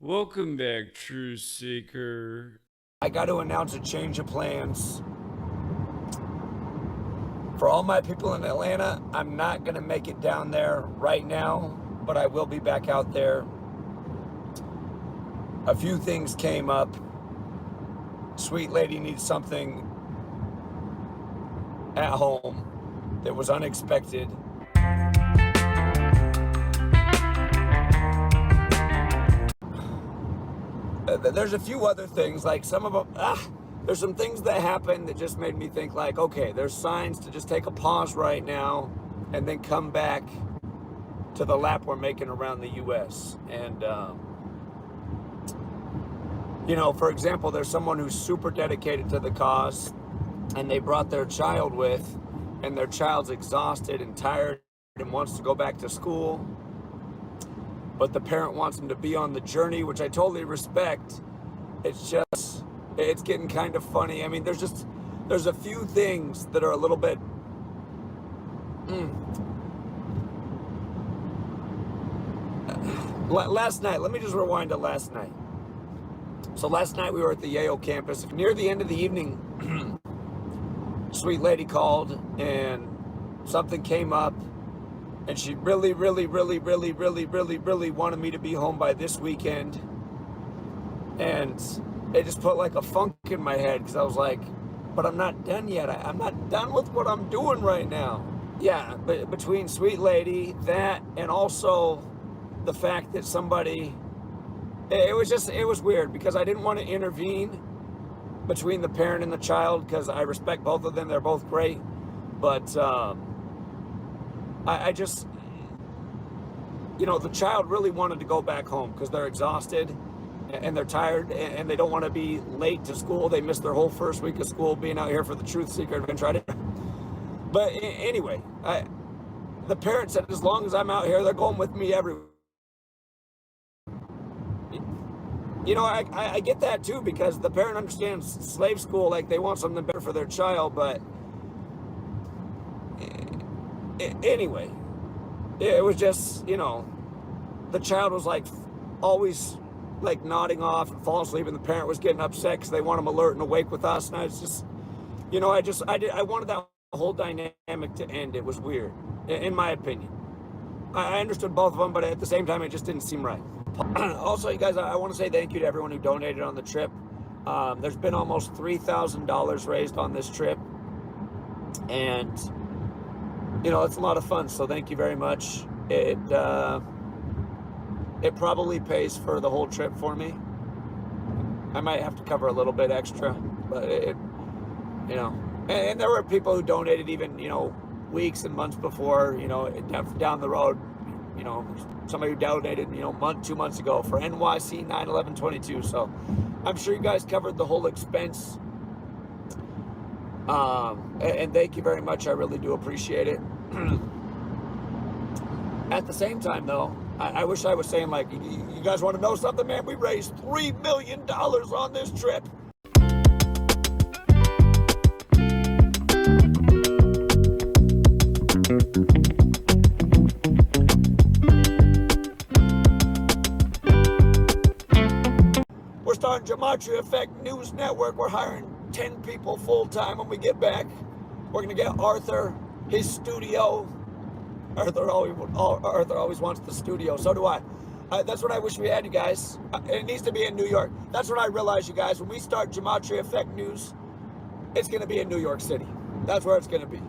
Welcome back, Truth Seeker. I got to announce a change of plans. For all my people in Atlanta, I'm not going to make it down there right now, but I will be back out there. A few things came up. Sweet lady needs something at home that was unexpected. There's a few other things, like some of them, there's some things that happened that just made me think like, okay, there's signs to just take a pause right now and then come back to the lap we're making around the U.S. And, for example, there's someone who's super dedicated to the cause and they brought their child with, and their child's exhausted and tired and wants to go back to school. But the parent wants them to be on the journey, which I totally respect. It's getting kind of funny. I mean, there's a few things that are a little bit, Last night, let me just rewind to last night. So last night we were at the Yale campus. Near the end of the evening, sweet lady called and something came up. And she really wanted me to be home by this weekend. And it just put like a funk in my head because I was like, but I'm not done yet. I'm not done with what I'm doing right now. Yeah, but between sweet lady, that, and also the fact that somebody, it was weird because I didn't want to intervene between the parent and the child because I respect both of them. They're both great. But, I just, the child really wanted to go back home because they're exhausted and they're tired and they don't want to be late to school. They missed their whole first week of school being out here for the Truth Seeker Adventure. But anyway, the parent said, as long as I'm out here, they're going with me everywhere. I get that too because the parent understands slave school, like they want something better for their child, but anyway, it was just, the child was like always like nodding off and falling asleep, and the parent was getting upset because they want him alert and awake with us. And I was just, I wanted that whole dynamic to end. It was weird, in my opinion. I understood both of them, but at the same time, it just didn't seem right. Also, you guys, I want to say thank you to everyone who donated on the trip. There's been almost $3,000 raised on this trip, and it's a lot of fun, so thank you very much. It probably pays for the whole trip for me. I might have to cover a little bit extra, but and there were people who donated even, weeks and months before, down the road, somebody who donated, 2 months ago for NYC 9/11/22. So I'm sure you guys covered the whole expense. And thank you very much. I really do appreciate it. At the same time, though, I wish I was saying, like, you guys want to know something, man? We raised $3 million on this trip. We're starting Gematria Effect News Network. We're hiring 10 people full-time when we get back. We're going to get Arthur his studio. Arthur always wants the studio. So do I. That's what I wish we had, you guys. It needs to be in New York. That's what I realized, you guys. When we start Gematria Effect News, it's going to be in New York City. That's where it's going to be.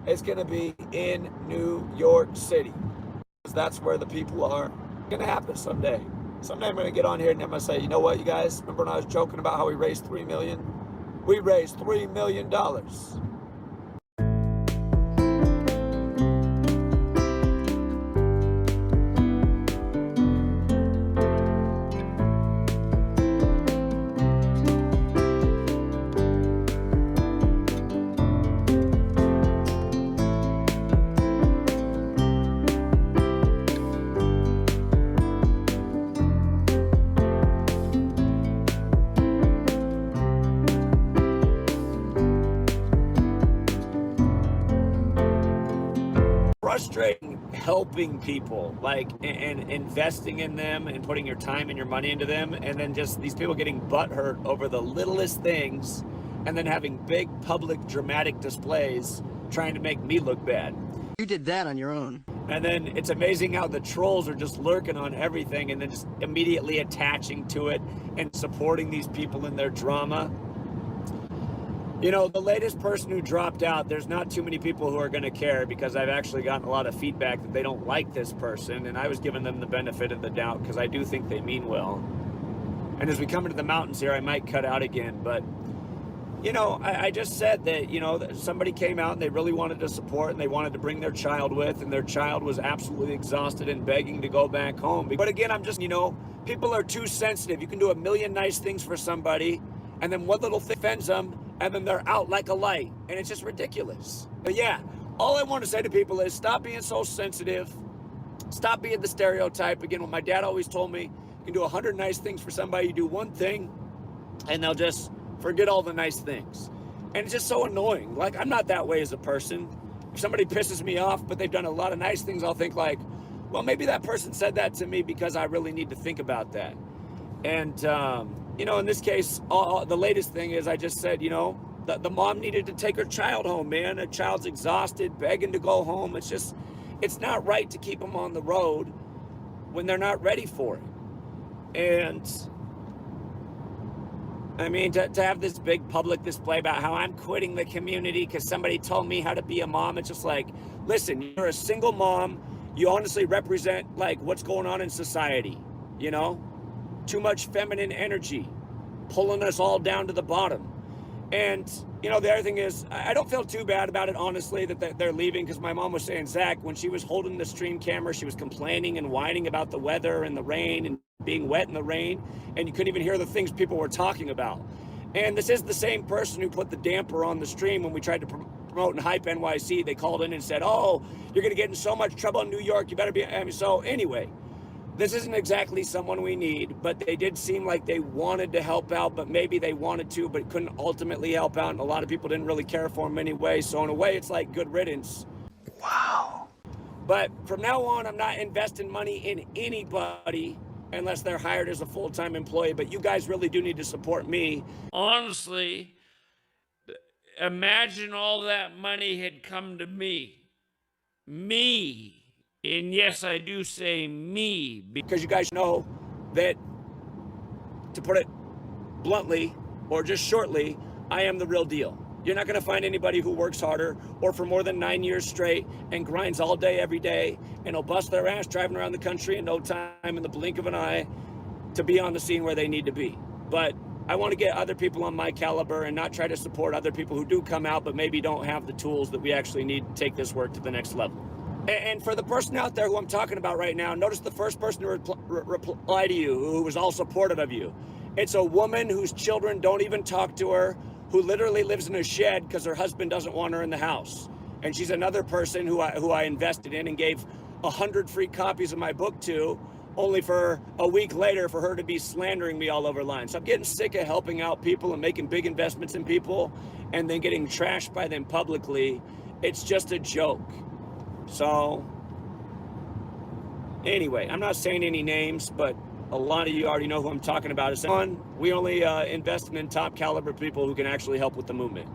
It's going to be in New York City. That's where the people are. It's going to happen someday. Someday I'm going to get on here and I'm going to say, you know what, you guys? Remember when I was joking about how we raised $3 million? We raised $3 million. frustrating helping people, like, and investing in them and putting your time and your money into them, and then just these people getting butthurt over the littlest things, and then having big public dramatic displays trying to make me look bad. You did that on your own. And then it's amazing how the trolls are just lurking on everything and then just immediately attaching to it and supporting these people in their drama. You know, the latest person who dropped out, there's not too many people who are going to care, because I've actually gotten a lot of feedback that they don't like this person, and I was giving them the benefit of the doubt because I do think they mean well. And as we come into the mountains here, I might cut out again, but you know, I just said that, you know, that somebody came out and they really wanted to support and they wanted to bring their child with, and their child was absolutely exhausted and begging to go back home. But again, I'm just, you know, people are too sensitive. You can do a million nice things for somebody, and then one little thing offends them, and then they're out like a light, and it's just ridiculous. But yeah, all I want to say to people is stop being so sensitive. Stop being the stereotype. Again, what my dad always told me, you can do 100 nice things for somebody, you do one thing, and they'll just forget all the nice things. And it's just so annoying. Like, I'm not that way as a person. If somebody pisses me off, but they've done a lot of nice things, I'll think like, well, maybe that person said that to me because I really need to think about that. And, you know, in this case, the latest thing is I just said, you know, the mom needed to take her child home, man. A child's exhausted, begging to go home. It's just, it's not right to keep them on the road when they're not ready for it. And I mean, to have this big public display about how I'm quitting the community because somebody told me how to be a mom, it's just like, listen, you're a single mom. You honestly represent, like, what's going on in society, you know? Too much feminine energy, pulling us all down to the bottom. And, you know, the other thing is, I don't feel too bad about it, honestly, that they're leaving, because my mom was saying, Zach, when she was holding the stream camera, she was complaining and whining about the weather and the rain and being wet in the rain, and you couldn't even hear the things people were talking about. And this is the same person who put the damper on the stream when we tried to promote and hype NYC. They called in and said, oh, you're going to get in so much trouble in New York, you better be... I mean, so anyway, this isn't exactly someone we need, but they did seem like they wanted to help out, but maybe they wanted to, but couldn't ultimately help out, and a lot of people didn't really care for them anyway. So in a way, it's like good riddance. Wow. But from now on, I'm not investing money in anybody unless they're hired as a full-time employee. But you guys really do need to support me. Honestly, imagine all that money had come to me. Me. And yes, I do say me. Because you guys know that, to put it bluntly, or just shortly, I am the real deal. You're not going to find anybody who works harder or for more than 9 years straight and grinds all day, every day, and will bust their ass driving around the country in no time, in the blink of an eye, to be on the scene where they need to be. But I want to get other people on my caliber and not try to support other people who do come out but maybe don't have the tools that we actually need to take this work to the next level. And for the person out there who I'm talking about right now, notice the first person to reply to you who was all supportive of you. It's a woman whose children don't even talk to her, who literally lives in a shed because her husband doesn't want her in the house. And she's another person who I invested in and gave 100 free copies of my book to, only for a week later for her to be slandering me all over line. So I'm getting sick of helping out people and making big investments in people and then getting trashed by them publicly. It's just a joke. So anyway, I'm not saying any names, but a lot of you already know who I'm talking about. It's one, we only invest in top caliber people who can actually help with the movement.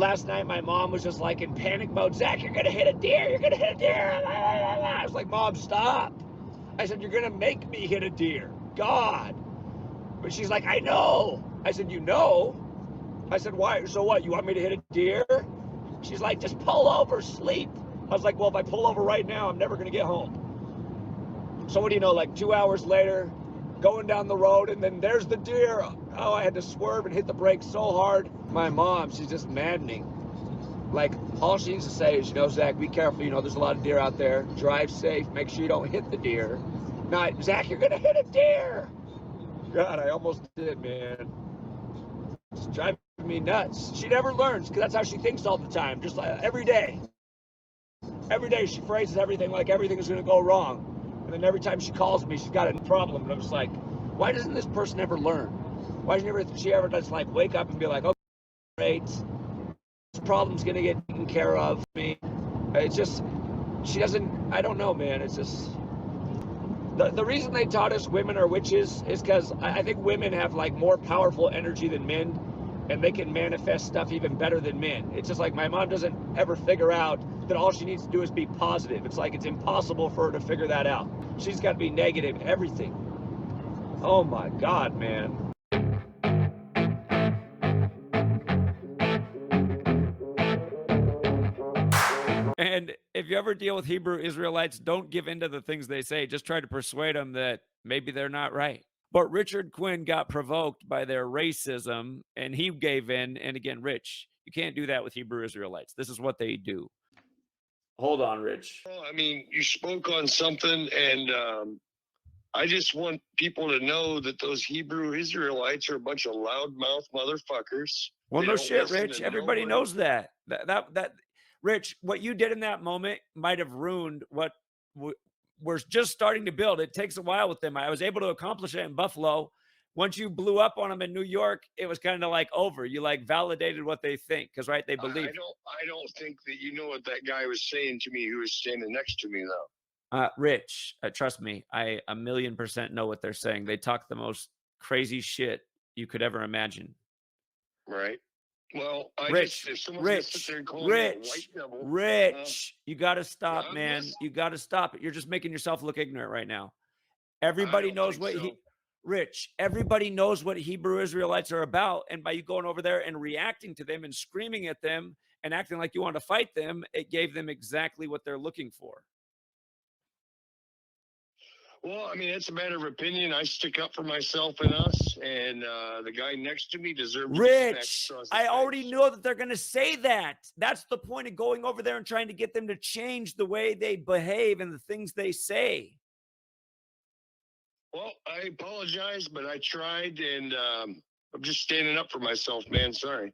last night my mom was just like in panic mode. Zach, you're gonna hit a deer. You're gonna hit a deer. I was like, Mom, stop. I said, you're gonna make me hit a deer. God. But she's like, I know. I said, you know? I said, why? So what? You want me to hit a deer? She's like, just pull over, sleep. I was like, well, if I pull over right now, I'm never gonna get home. So what do you know, like 2 hours later, going down the road, and then there's the deer. Oh, I had to swerve and hit the brakes so hard. My mom, she's just maddening. Like, all she needs to say is, you know, Zach, be careful. You know, there's a lot of deer out there. Drive safe. Make sure you don't hit the deer. Not, Zach, you're going to hit a deer. God, I almost did, man. It's driving me nuts. She never learns, because that's how she thinks all the time. Just like every day. Every day she phrases everything like everything is going to go wrong. And then every time she calls me, she's got a problem. And I'm just like, why doesn't this person ever learn? Why doesn't she ever just like wake up and be like, okay, great, this problem's gonna get taken care of me? It's just, she doesn't, I don't know, man. It's just, the reason they taught us women are witches is because I think women have like more powerful energy than men, and they can manifest stuff even better than men. It's just like my mom doesn't ever figure out that all she needs to do is be positive. It's like it's impossible for her to figure that out. She's got to be negative, everything. Oh my God, man. And if you ever deal with Hebrew Israelites, don't give in to the things they say. Just try to persuade them that maybe they're not right. But Richard Quinn got provoked by their racism and he gave in. And again, Rich, you can't do that with Hebrew Israelites. This is what they do. Hold on, Rich. Well, I mean, you spoke on something, and I just want people to know that those Hebrew Israelites are a bunch of loudmouth motherfuckers. Well, They no don't shit, listen Rich. to Everybody nobody. knows that. That Rich, what you did in that moment might have ruined what we're just starting to build. It takes a while with them. I was able to accomplish it in Buffalo. Once you blew up on them in New York, it was kind of like over. You like validated what they think because, right, they believe. I don't think that you know what that guy was saying to me who was standing next to me, though. Rich, trust me, I 1,000,000% know what they're saying. They talk the most crazy shit you could ever imagine. Right. Well, Rich, if someone's gonna sit there and call me a white devil, Rich, you got to stop, I'm man. listening. You got to stop it. You're just making yourself look ignorant right now. I Everybody don't knows think what so. Rich, everybody knows what Hebrew Israelites are about. And by you going over there and reacting to them and screaming at them and acting like you want to fight them, it gave them exactly what they're looking for. Well, I mean, it's a matter of opinion. I stick up for myself and us, and the guy next to me deserves to be smacked Rich, across the I already face. know that they're going to say that. That's the point of going over there and trying to get them to change the way they behave and the things they say. Well, I apologize, but I tried, and I'm just standing up for myself, man. Sorry.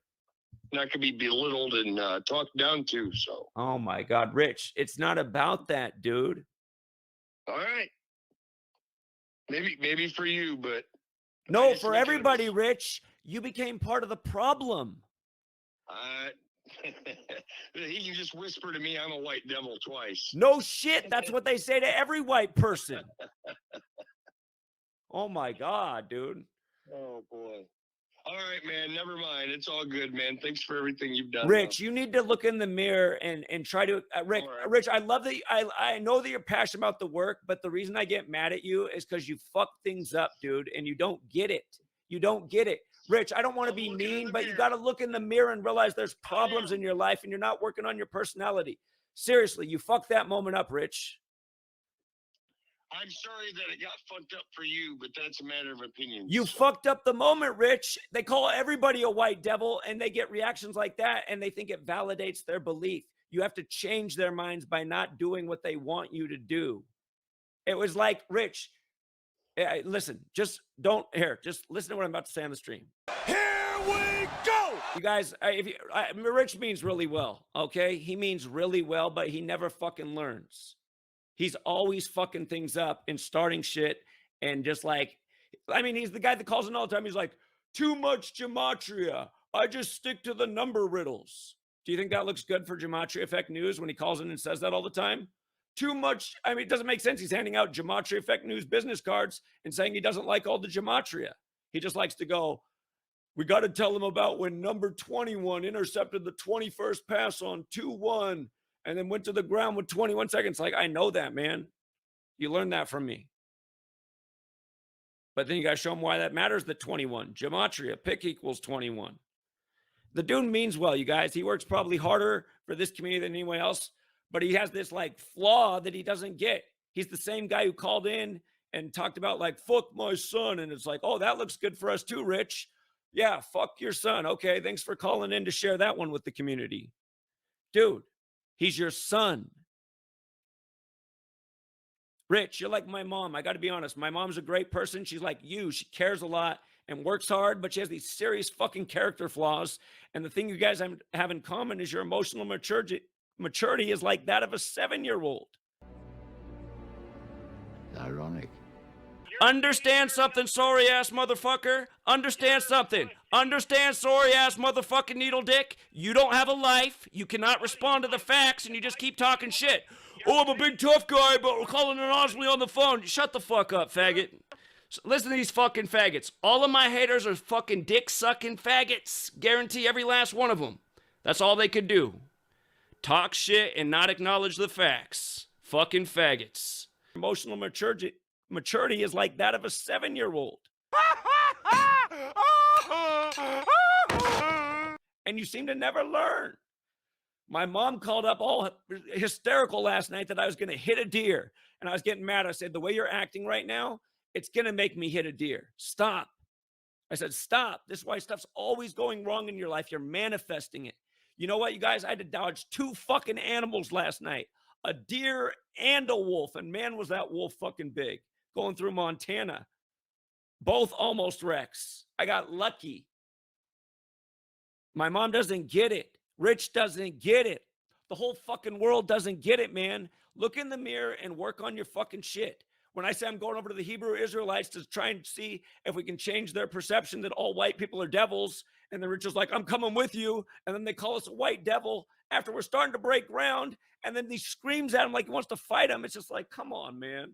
Not gonna be belittled and talked down to. So, Oh my God, Rich, it's not about that, dude. all right, maybe for you, but No, for everybody, Rich. You became part of the problem. He can just whisper to me, "I'm a white devil" twice. No shit. That's what they say to every white person. Oh my God, dude. Oh boy. All right, man. Never mind. It's all good, man. Thanks for everything you've done. Rich, you need to look in the mirror and try to Rick. Right. Rich, I love that. I know that you're passionate about the work, but the reason I get mad at you is because you fuck things up, dude, and you don't get it. You don't get it. Rich, I don't want to be mean, but you got to look in the mirror and realize there's problems in your life and you're not working on your personality. Seriously, you fucked that moment up, Rich. I'm sorry that it got fucked up for you, but that's a matter of opinion. You fucked up the moment, Rich. They call everybody a white devil and they get reactions like that and they think it validates their belief. You have to change their minds by not doing what they want you to do. It was like, Rich, listen, just listen to what I'm about to say on the stream. Here we go! You guys, Rich means really well, okay? He means really well, but he never fucking learns. He's always fucking things up and starting shit and just like, I mean, he's the guy that calls in all the time. He's like, too much gematria. I just stick to the number riddles. Do you think that looks good for Gematria Effect News when he calls in and says that all the time? Too much. I mean, it doesn't make sense. He's handing out Gematria Effect News business cards and saying he doesn't like all the gematria. He just likes to go, We got to tell them about when number 21 intercepted the 21st pass on 2-1 and then went to the ground with 21 seconds. Like, I know that, man. You learned that from me. But then you got to show them why that matters, the 21. Gematria, pick equals 21. The dude means well, you guys. He works probably harder for this community than anyone else, but he has this like flaw that he doesn't get. He's the same guy who called in and talked about like, fuck my son. And it's like, oh, that looks good for us too, Rich. Yeah, fuck your son. Okay, thanks for calling in to share that one with the community. Dude, he's your son. Rich, you're like my mom. I got to be honest. My mom's a great person. She's like you. She cares a lot and works hard, but she has these serious fucking character flaws. And the thing you guys have in common is your emotional maturity is like that of a 7-year-old. Ironic. Understand something, sorry ass motherfucker. Understand something. Understand, sorry ass motherfucking needle dick. You don't have a life. You cannot respond to the facts, and you just keep talking shit. Oh, I'm a big tough guy, but we're calling anonymously on the phone. Shut the fuck up, faggot. So listen to these fucking faggots. All of my haters are fucking dick-sucking faggots. Guarantee every last one of them. That's all they could do. Talk shit and not acknowledge the facts. Fucking faggots. Emotional maturity is like that of a 7-year-old. And you seem to never learn. My mom called up all hysterical last night that I was going to hit a deer. And I was getting mad. I said, the way you're acting right now, it's going to make me hit a deer. Stop. I said, stop. This is why stuff's always going wrong in your life. You're manifesting it. You know what, you guys? I had to dodge 2 fucking animals last night. A deer and a wolf. And man, was that wolf fucking big. Going through Montana. Both almost wrecks. I got lucky. My mom doesn't get it. Rich doesn't get it. The whole fucking world doesn't get it, man. Look in the mirror and work on your fucking shit. When I say I'm going over to the Hebrew Israelites to try and see if we can change their perception that all white people are devils, and the rich is like, I'm coming with you, and then they call us a white devil after we're starting to break ground, and then he screams at him like he wants to fight him. It's just like, come on, man.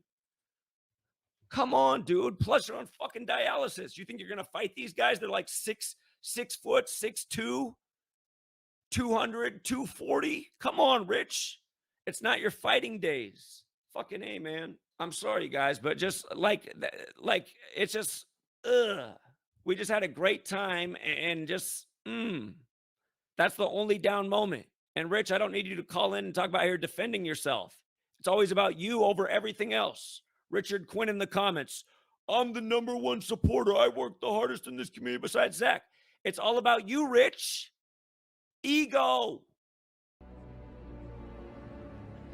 Come on, dude. Plus, you're on fucking dialysis. You think you're going to fight these guys? They're like 6 foot, 6'2", 200, 240. Come on, Rich. It's not your fighting days. Fucking A, man. I'm sorry, guys, but just like it's just, we just had a great time and just, that's the only down moment. And Rich, I don't need you to call in and talk about how you're defending yourself. It's always about you over everything else. Richard Quinn in the comments. I'm the #1 supporter. I work the hardest in this community besides Zach. It's all about you, Rich. Ego.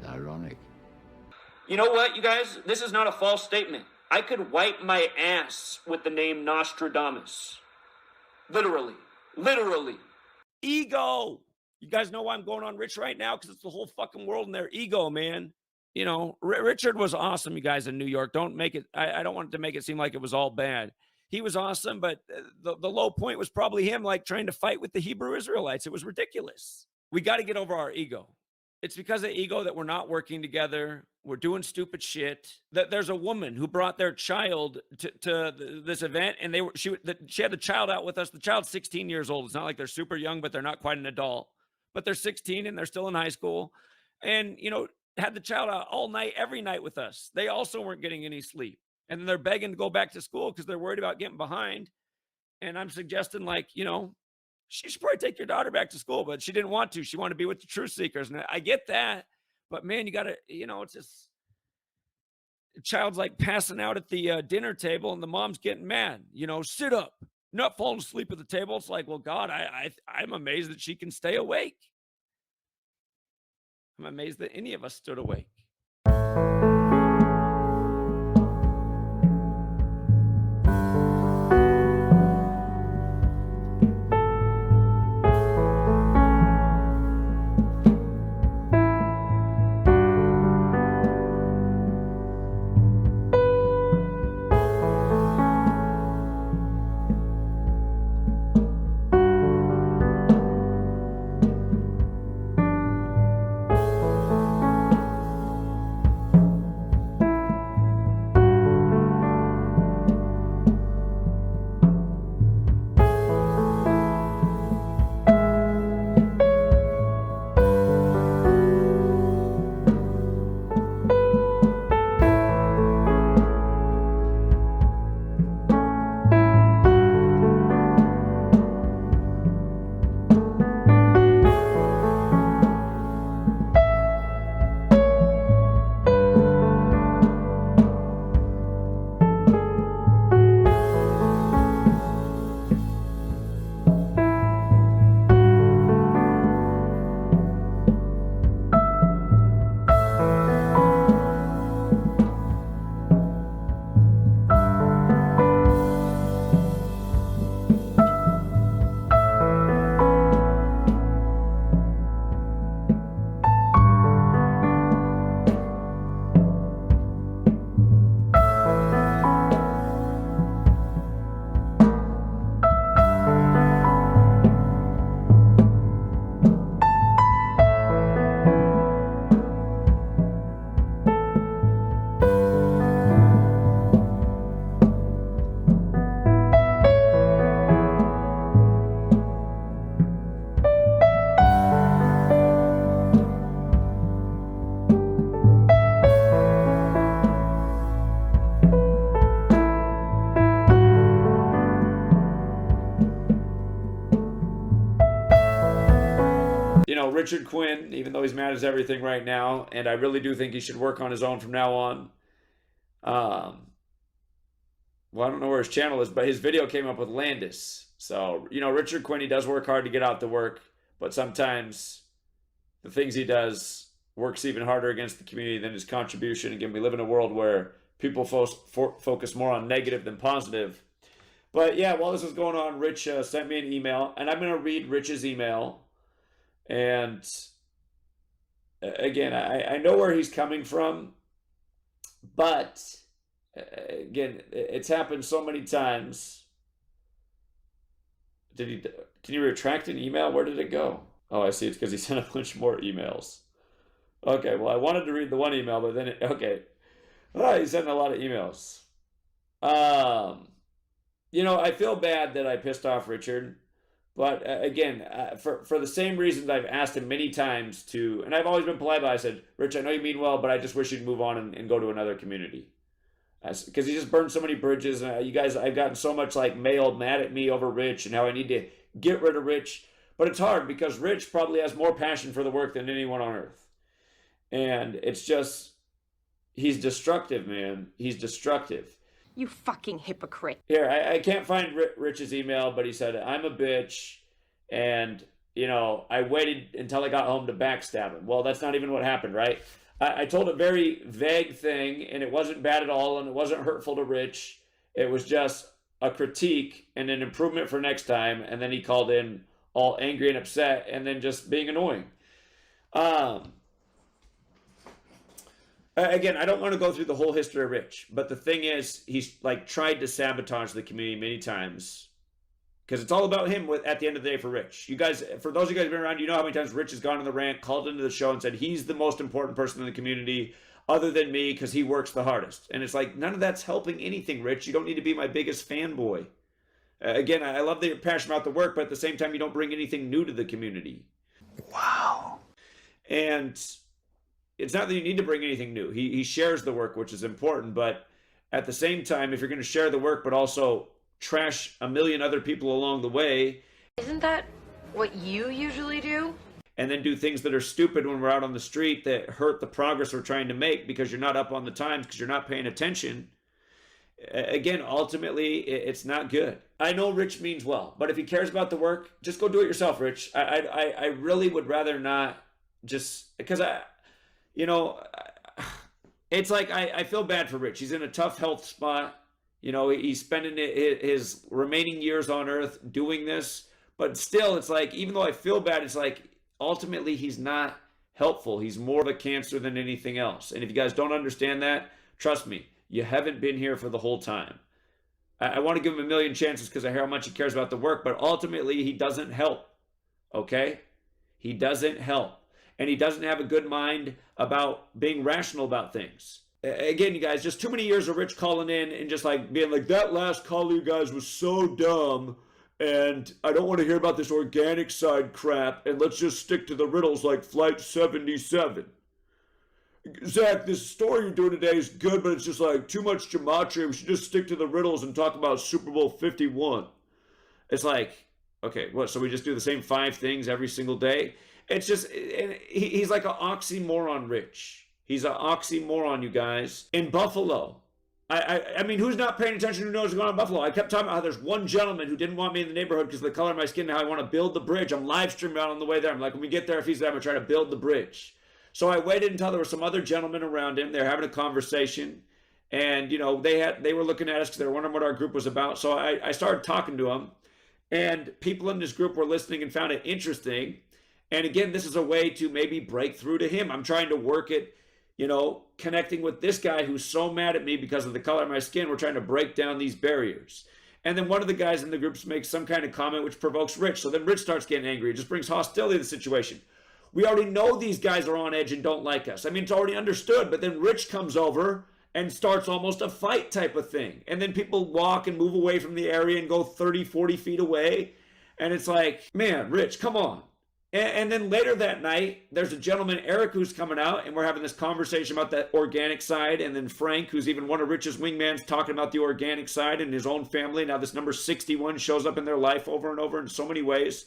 Ironic. You know what, you guys? This is not a false statement. I could wipe my ass with the name Nostradamus. Literally. Literally. Ego. You guys know why I'm going on Rich right now? Because it's the whole fucking world and their ego, man. You know, Richard was awesome, you guys, in New York. Don't make it, I don't want it to make it seem like it was all bad. He was awesome, but the low point was probably him, like, trying to fight with the Hebrew Israelites. It was ridiculous. We got to get over our ego. It's because of ego that we're not working together. We're doing stupid shit. That there's a woman who brought their child to this event, and she had the child out with us. The child's 16 years old. It's not like they're super young, but they're not quite an adult. But they're 16 and they're still in high school. And, you know, had the child out all night, every night with us. They also weren't getting any sleep. And then they're begging to go back to school because they're worried about getting behind. And I'm suggesting, like, you know, she should probably take your daughter back to school, but she didn't want to. She wanted to be with the truth seekers. And I get that. But man, you got to, you know, it's just, the child's like passing out at the dinner table and the mom's getting mad, you know, sit up, not falling asleep at the table. It's like, well, God, I'm amazed that she can stay awake. I'm amazed that any of us stood awake. Richard Quinn, even though he's mad as everything right now, and I really do think he should work on his own from now on. Well, I don't know where his channel is, but his video came up with Landis. So, you know, Richard Quinn, he does work hard to get out the work, but sometimes the things he does works even harder against the community than his contribution. Again, we live in a world where people focus more on negative than positive. But yeah, while this was going on, Rich sent me an email, and I'm going to read Rich's email. And again, I know where he's coming from, but again, it's happened so many times. Can you retract an email? Where did it go? Oh, I see. It's because he sent a bunch more emails. Okay, well, I wanted to read the one email, but then okay. Oh, he's sending a lot of emails. You know, I feel bad that I pissed off Richard, but again, for the same reasons I've asked him many times to, and I've always been polite, but I said, Rich, I know you mean well, but I just wish you'd move on and go to another community. Because he just burned so many bridges. You guys, I've gotten so much like mail mad at me over Rich and how I need to get rid of Rich. But it's hard because Rich probably has more passion for the work than anyone on earth. And it's just, he's destructive, man. He's destructive. You fucking hypocrite. Here, I can't find Rich's email, but he said, I'm a bitch. And, you know, I waited until I got home to backstab him. Well, that's not even what happened, right? I told a very vague thing, and it wasn't bad at all, and it wasn't hurtful to Rich. It was just a critique and an improvement for next time. And then he called in all angry and upset, and then just being annoying. Again, I don't want to go through the whole history of Rich, but the thing is, he's like tried to sabotage the community many times. Because it's all about him at the end of the day for Rich. You guys, for those of you guys who've been around, you know how many times Rich has gone on the rant, called into the show and said he's the most important person in the community other than me because he works the hardest. And it's like, none of that's helping anything, Rich. You don't need to be my biggest fanboy. Again, I love that you're passionate about the work, but at the same time, you don't bring anything new to the community. Wow. And it's not that you need to bring anything new. He shares the work, which is important. But at the same time, if you're going to share the work, but also trash a million other people along the way. Isn't that what you usually do? And then do things that are stupid when we're out on the street that hurt the progress we're trying to make because you're not up on the times, because you're not paying attention. Again, ultimately, it's not good. I know Rich means well, but if he cares about the work, just go do it yourself, Rich. I really would rather not just, because it's like I feel bad for Rich. He's in a tough health spot. You know, he's spending his remaining years on Earth doing this. But still, it's like, even though I feel bad, it's like, ultimately, he's not helpful. He's more of a cancer than anything else. And if you guys don't understand that, trust me, you haven't been here for the whole time. I want to give him a million chances because I hear how much he cares about the work. But ultimately, he doesn't help. Okay? He doesn't help. And he doesn't have a good mind about being rational about things. Again, you guys, just too many years of Rich calling in and just like being like, that last call, you guys, was so dumb. And I don't want to hear about this organic side crap. And let's just stick to the riddles like Flight 77. Zach, this story you're doing today is good, but it's just like too much gematria. We should just stick to the riddles and talk about Super Bowl 51. It's like, okay, what? So we just do the same 5 things every single day? It's just, and he's like an oxymoron, Rich. He's an oxymoron, you guys. In Buffalo, I mean, who's not paying attention? Who knows what's going on in Buffalo? I kept talking about how there's one gentleman who didn't want me in the neighborhood because of the color of my skin and how I want to build the bridge. I'm live streaming out on the way there. I'm like, when we get there, if he's there, I'm going to try to build the bridge. So I waited until there were some other gentlemen around him. They're having a conversation. And, you know, they were looking at us because they were wondering what our group was about. So I started talking to them. And people in this group were listening and found it interesting. And again, this is a way to maybe break through to him. I'm trying to work it, you know, connecting with this guy who's so mad at me because of the color of my skin. We're trying to break down these barriers. And then one of the guys in the group makes some kind of comment which provokes Rich. So then Rich starts getting angry. It just brings hostility to the situation. We already know these guys are on edge and don't like us. I mean, it's already understood. But then Rich comes over and starts almost a fight type of thing. And then people walk and move away from the area and go 30, 40 feet away. And it's like, man, Rich, come on. And then later that night, there's a gentleman, Eric, who's coming out, and we're having this conversation about that organic side. And then Frank, who's even one of Rich's wingmans, talking about the organic side and his own family. Now this number 61 shows up in their life over and over in so many ways.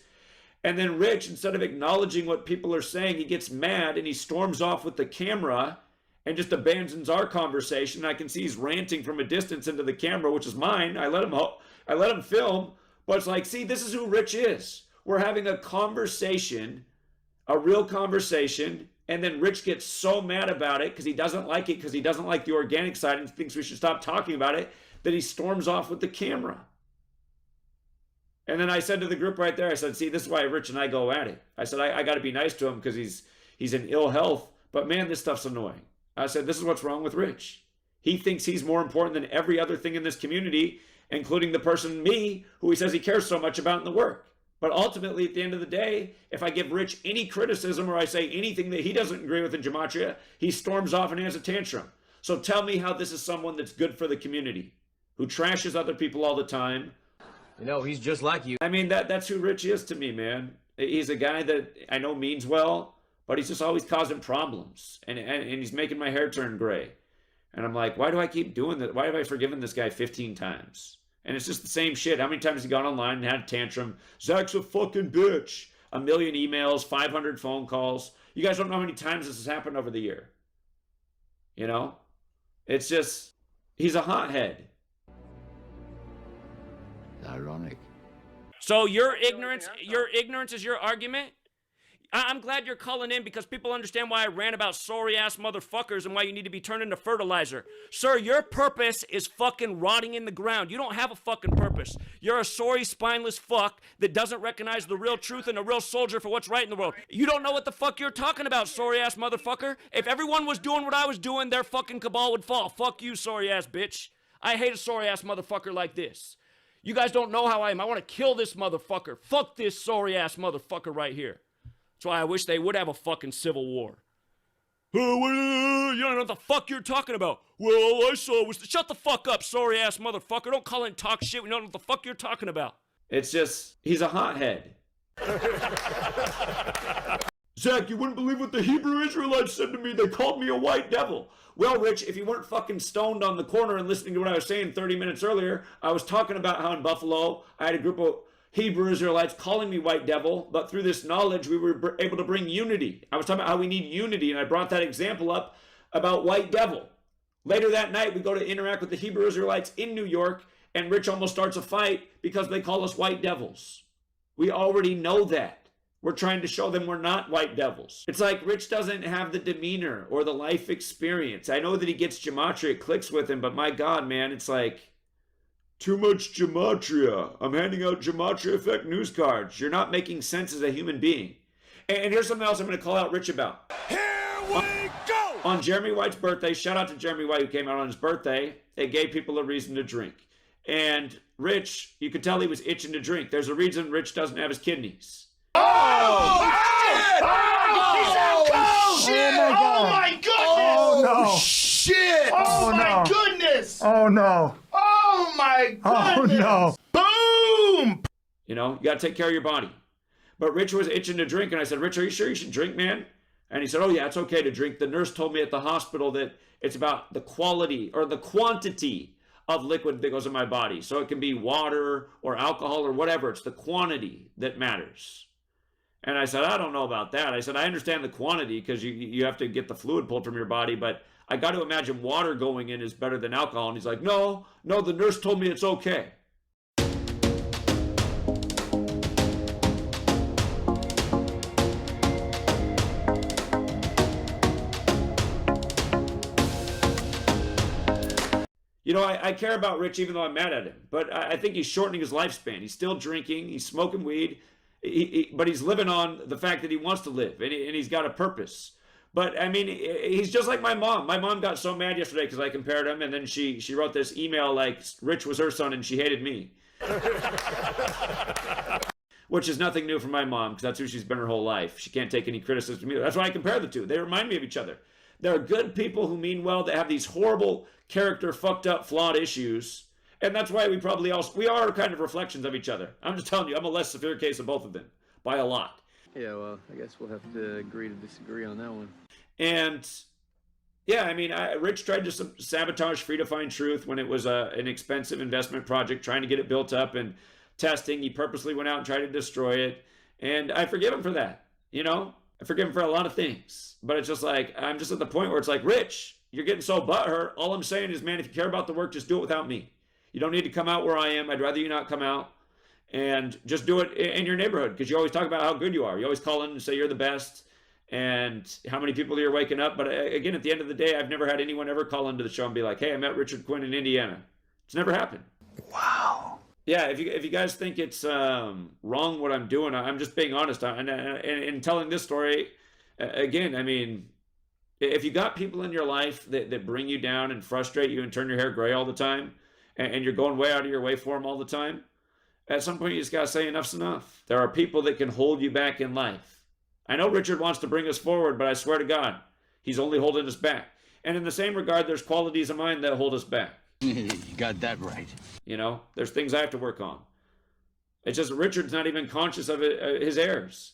And then Rich, instead of acknowledging what people are saying, he gets mad and he storms off with the camera and just abandons our conversation. I can see he's ranting from a distance into the camera, which is mine. I let him film, but it's like, see, this is who Rich is. We're having a conversation, a real conversation, and then Rich gets so mad about it because he doesn't like it, because he doesn't like the organic side and thinks we should stop talking about it, that he storms off with the camera. And then I said to the group right there, I said, see, this is why Rich and I go at it. I said, I got to be nice to him because he's in ill health, but man, this stuff's annoying. I said, this is what's wrong with Rich. He thinks he's more important than every other thing in this community, including the person, me, who he says he cares so much about in the work. But ultimately, at the end of the day, if I give Rich any criticism or I say anything that he doesn't agree with in Gematria, he storms off and has a tantrum. So tell me how this is someone that's good for the community, who trashes other people all the time. You know, he's just like you. I mean, that's who Rich is to me, man. He's a guy that I know means well, but he's just always causing problems. And he's making my hair turn gray. And I'm like, why do I keep doing that? Why have I forgiven this guy 15 times? And it's just the same shit. How many times has he gone online and had a tantrum? Zach's a fucking bitch. 1 million emails, 500 phone calls. You guys don't know how many times this has happened over the year. You know? It's just, he's a hothead. Ironic. So your ignorance is your argument? I'm glad you're calling in because people understand why I ran about sorry-ass motherfuckers and why you need to be turned into fertilizer. Sir, your purpose is fucking rotting in the ground. You don't have a fucking purpose. You're a sorry, spineless fuck that doesn't recognize the real truth and a real soldier for what's right in the world. You don't know what the fuck you're talking about, sorry-ass motherfucker. If everyone was doing what I was doing, their fucking cabal would fall. Fuck you, sorry-ass bitch. I hate a sorry-ass motherfucker like this. You guys don't know how I am. I want to kill this motherfucker. Fuck this sorry-ass motherfucker right here. That's why I wish they would have a fucking civil war. You don't know what the fuck you're talking about. Well, all I saw was... Shut the fuck up, sorry-ass motherfucker. Don't call in and talk shit. We don't know what the fuck you're talking about. It's just... He's a hothead. Zach, you wouldn't believe what the Hebrew Israelites said to me. They called me a white devil. Well, Rich, if you weren't fucking stoned on the corner and listening to what I was saying 30 minutes earlier, I was talking about how in Buffalo, I had a group of Hebrew Israelites calling me white devil, but through this knowledge, we were able to bring unity. I was talking about how we need unity, and I brought that example up about white devil. Later that night, we go to interact with the Hebrew Israelites in New York, and Rich almost starts a fight because they call us white devils. We already know that. We're trying to show them we're not white devils. It's like Rich doesn't have the demeanor or the life experience. I know that he gets Gematria, it clicks with him, but my God, man, it's like... Too much Gematria. I'm handing out Gematria Effect news cards. You're not making sense as a human being. And here's something else I'm going to call out Rich about. Here we go! On Jeremy White's birthday, shout out to Jeremy White who came out on his birthday, it gave people a reason to drink. And Rich, you could tell he was itching to drink. There's a reason Rich doesn't have his kidneys. Oh, shit! Oh, shit! Oh, my goodness! Oh, no. Shit! Oh, my no. goodness! Oh no. Oh, my goodness! Oh no. Boom! You know, you got to take care of your body. But Rich was itching to drink, and I said, Rich, are you sure you should drink, man? And he said, oh, yeah, it's okay to drink. The nurse told me at the hospital that it's about the quality or the quantity of liquid that goes in my body. So it can be water or alcohol or whatever. It's the quantity that matters. And I said, I don't know about that. I said, I understand the quantity because you have to get the fluid pulled from your body, but I got to imagine water going in is better than alcohol. And he's like, no, the nurse told me it's okay. You know, I care about Rich even though I'm mad at him, but I think he's shortening his lifespan. He's still drinking, he's smoking weed, but he's living on the fact that he wants to live, and he's got a purpose. But, I mean, he's just like my mom. My mom got so mad yesterday because I compared him, and then she wrote this email like Rich was her son and she hated me. Which is nothing new from my mom because that's who she's been her whole life. She can't take any criticism from either. That's why I compare the two. They remind me of each other. There are good people who mean well that have these horrible character, fucked up, flawed issues. And that's why we are kind of reflections of each other. I'm just telling you, I'm a less severe case of both of them by a lot. Yeah, well, I guess we'll have to agree to disagree on that one. And yeah, I mean, Rich tried to sabotage Free to Find Truth when it was an expensive investment project, trying to get it built up and testing. He purposely went out and tried to destroy it. And I forgive him for that, you know? I forgive him for a lot of things. But it's just like, I'm just at the point where it's like, Rich, you're getting so butthurt. All I'm saying is, man, if you care about the work, just do it without me. You don't need to come out where I am. I'd rather you not come out. And just do it in your neighborhood, because you always talk about how good you are. You always call in and say you're the best and how many people you're waking up. But again, at the end of the day, I've never had anyone ever call into the show and be like, hey, I met Richard Quinn in Indiana. It's never happened. Wow. Yeah, if you guys think it's wrong what I'm doing, I'm just being honest. And telling this story, again, I mean, if you got people in your life that bring you down and frustrate you and turn your hair gray all the time, and you're going way out of your way for them all the time, at some point you just got to say enough's enough. There are people that can hold you back in life. I know Richard wants to bring us forward, but I swear to God, he's only holding us back. And in the same regard, there's qualities of mine that hold us back. You got that right. You know, there's things I have to work on. It's just Richard's not even conscious of it, his errors.